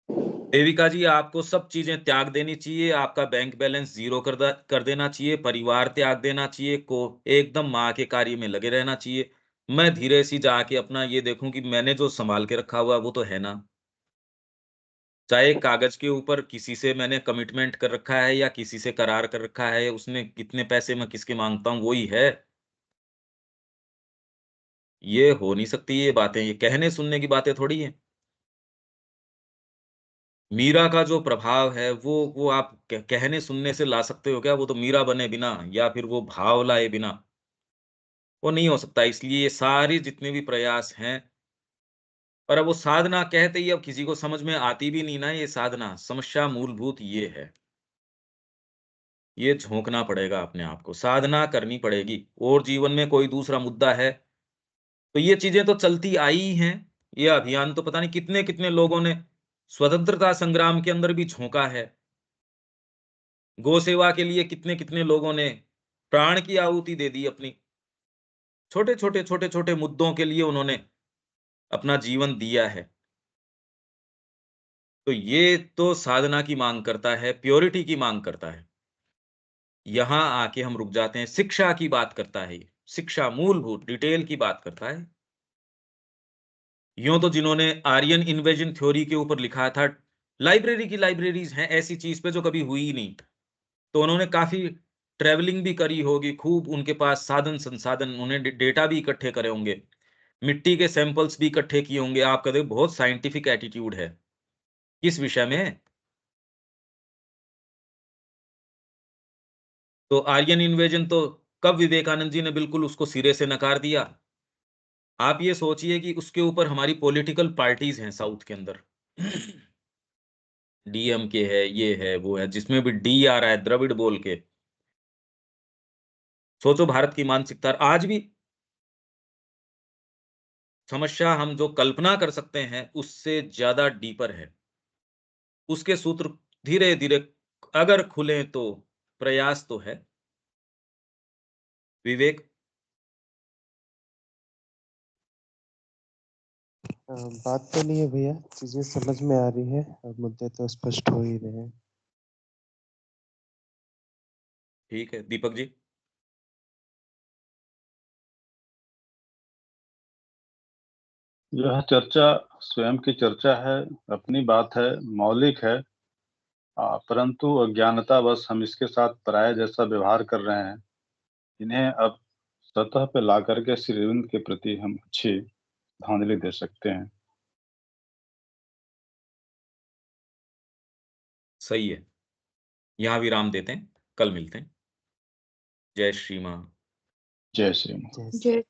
देविका जी, आपको सब चीज़ें त्याग देनी चाहिए, आपका बैंक बैलेंस ज़ीरो कर देना चाहिए, परिवार त्याग देना चाहिए, को एकदम माँ के कार्य में लगे रहना चाहिए। मैं धीरे से जाके अपना ये देखूँ कि मैंने जो सँभाल के रखा हुआ है, वो तो है ना? चाहे कागज़ के ऊपर किसी से मैंने कमिटमेंट कर रखा है या किसी से करार कर रखा है, उसने कितने पैसे मैं किसके माँगता हूँ, वो ही है। ये हो नहीं सकती ये बातें, ये कहने सुनने की बातें थोड़ी हैं। मीरा का जो प्रभाव है वो आप कहने सुनने से ला सकते हो क्या? वो तो मीरा बने बिना या फिर वो भाव लाए बिना, वो नहीं हो सकता। इसलिए ये सारे जितने भी प्रयास हैं, और अब वो साधना कहते ही अब किसी को समझ में आती भी नहीं ना ये साधना, समस्या मूलभूत ये है। ये झोंकना पड़ेगा अपने आप को, साधना करनी पड़ेगी और जीवन में कोई दूसरा मुद्दा है, तो ये चीज़ें तो चलती आई ही हैं। ये अभियान तो पता नहीं कितने-कितने लोगों ने स्वतंत्रता संग्राम के अंदर भी झोंका है। गौ सेवा के लिए कितने-कितने लोगों ने प्राण की आहुति दे दी अपनी। छोटे-छोटे, छोटे-छोटे मुद्दों के लिए उन्होंने अपना जीवन दिया है। तो ये तो साधना की माँग करता है, प्योरिटी की माँग करता है। यहाँ आके हम रुक जाते हैं, शिक्षा की बात करता है ये। शिक्षा मूलभूत डिटेल की बात करता है। यूँ तो जिन्होंने आर्यन इन्वेजन थ्योरी के ऊपर लिखा था, लाइब्रेरी की लाइब्रेरीज़ हैं ऐसी चीज़ पे जो कभी हुई ही नहीं। तो उन्होंने काफ़ी ट्रैवलिंग भी करी होगी, खूब उनके पास साधन-संसाधन, उन्होंने डेटा भी इकट्ठे करे होंगे, मिट्टी के सैंपल्स भी इकट्ठे किए होंगे। आपका देखो बहुत साइंटिफिक एटीट्यूड है। किस विषय में? तो आर्यन इन्वेजन तो कब विवेकानंद जी ने बिल्कुल उसको सिरे से नकार दिया। आप ये सोचिए कि उसके ऊपर हमारी पॉलिटिकल पार्टीज़ हैं साउथ के अंदर। डीएमके है, ये है, वो है, जिसमें भी डी आ रहा है द्रविड़ बोल के। सोचो भारत की मानसिकता आज भी समस्या हम जो कल्पना कर सकते हैं, उससे ज़्यादा डीपर है। उसके सूत्र धीरे-धीरे अगर खुलें तो प्रयास तो है। विवेक, बात तो नहीं है भैया, चीजें समझ में आ रही है और मुद्दे तो स्पष्ट हो ही रहे हैं। ठीक है, दीपक जी? यह चर्चा स्वयं की चर्चा है, अपनी बात है, मौलिक है, परंतु अज्ञानतावश हम इसके साथ पराये जैसा व्यवहार कर रहे हैं। इन्हें अब सतह पे ला करके श्री अरविंद के प्रति हम अच्छी श्रद्धांजलि दे सकते हैं। सही है। यहाँ विराम देते हैं, कल मिलते हैं। जय श्री माँ। जय श्री राम। जय श्री जय